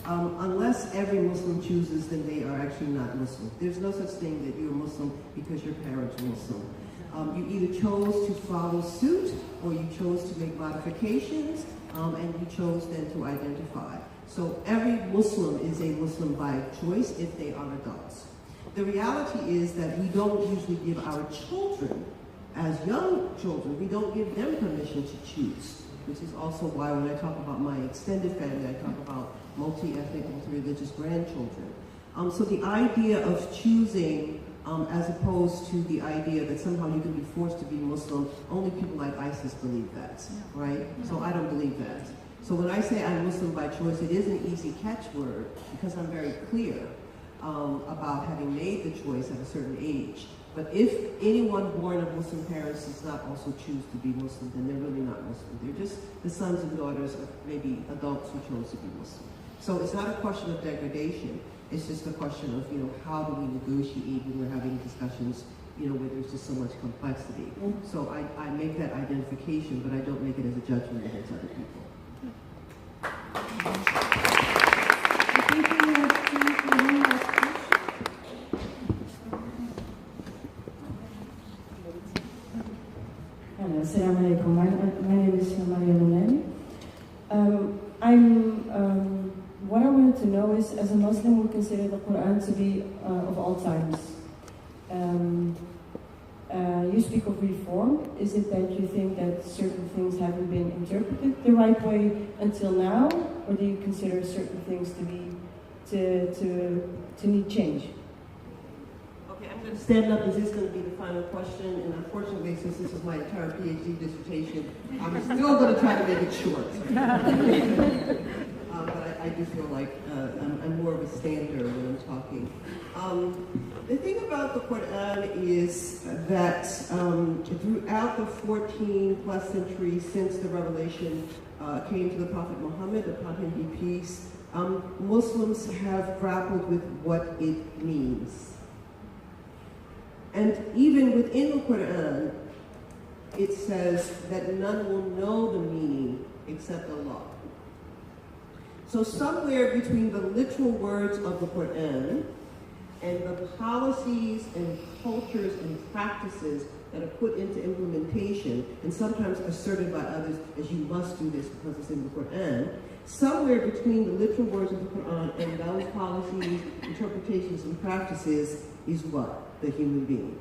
Unless every Muslim chooses, then they are actually not Muslim. There's no such thing that you're Muslim because your parents are Muslim. You either chose to follow suit, or you chose to make modifications, and you chose then to identify. So every Muslim is a Muslim by choice if they are adults. The reality is that we don't usually give our children, as young children, we don't give them permission to choose, which is also why when I talk about my extended family, I talk about multi-ethnic, multi-religious grandchildren. So the idea of choosing, as opposed to the idea that somehow you can be forced to be Muslim, only people like ISIS believe that, right? So I don't believe that. So when I say I'm Muslim by choice, it is an easy catchword because I'm very clear about having made the choice at a certain age. But if anyone born of Muslim parents does not also choose to be Muslim, then they're really not Muslim. They're just the sons and daughters of maybe adults who chose to be Muslim. So it's not a question of degradation. It's just a question of, how do we negotiate when we're having discussions, where there's just so much complexity. So I make that identification, but I don't make it as a judgment against other people.
Assalamu alaikum. My name is Maria. What I wanted to know is, as a Muslim, we consider the Quran to be of all times. You speak of reform. Is it that you think that certain things haven't been interpreted the right way until now, or do you consider certain things to need change?
Okay, I'm going to stand up. Is this going to be the final question? And unfortunately, since this is my entire PhD dissertation, I'm still going to try to make it short. But I do feel like I'm more of a stander when I'm talking. The thing about the Quran is that throughout the 14 plus centuries since the revelation came to the Prophet Muhammad, upon him be peace, Muslims have grappled with what it means. And even within the Quran, it says that none will know the meaning except Allah. So somewhere between the literal words of the Quran and the policies and cultures and practices that are put into implementation, and sometimes asserted by others as you must do this because it's in the Quran, somewhere between the literal words of the Quran and those policies, interpretations, and practices is what? The human being.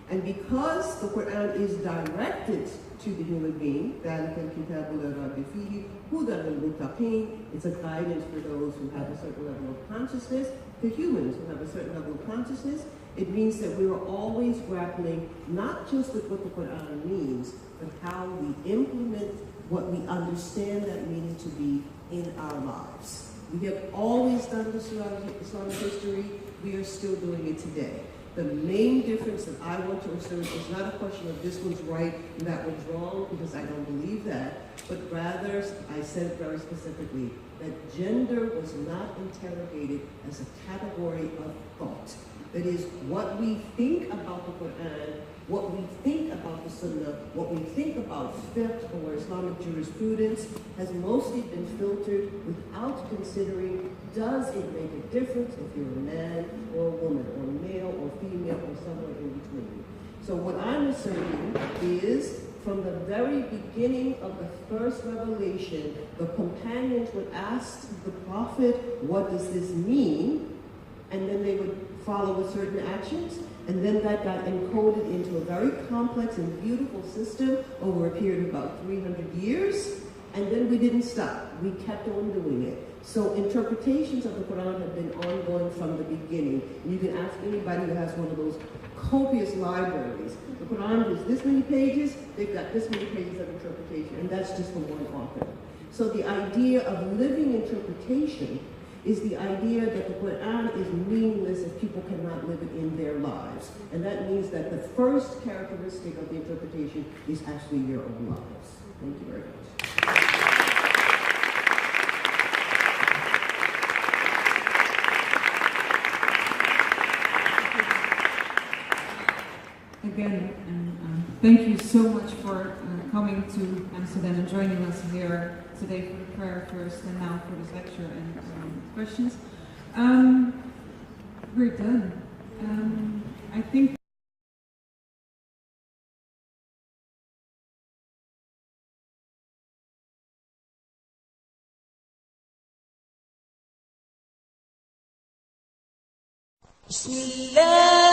And because the Quran is directed to the human being, it's a guidance for those who have a certain level of consciousness, to humans who have a certain level of consciousness. It means that we are always grappling not just with what the Quran means, but how we implement what we understand that meaning to be in our lives. We have always done this throughout Islamic history. We are still doing it today. The main difference that I want to assert is not a question of this one's right and that one's wrong, because I don't believe that, but rather, I said it very specifically, that gender was not interrogated as a category of thought. That is, what we think about the Quran, what we think about the Sunnah, what we think about fiqh or Islamic jurisprudence has mostly been filtered without considering, does it make a difference if you're a man or a woman, or male or female, or somewhere in between? So what I'm asserting is, from the very beginning of the first revelation, the companions would ask the Prophet, what does this mean? And then they would follow with certain actions, and then that got encoded into a very complex and beautiful system over a period of about 300 years, and then we didn't stop. We kept on doing it. So interpretations of the Quran have been ongoing from the beginning. You can ask anybody who has one of those copious libraries. The Quran is this many pages, they've got this many pages of interpretation, and that's just from one author. So the idea of living interpretation is the idea that the Quran is meaningless if people cannot live it in their lives. And that means that the first characteristic of the interpretation is actually your own lives. Thank you very much.
Again, thank you so much for coming to Amsterdam and joining us here today for the prayer first and now for this lecture and questions. We're done. I think
Bismillah.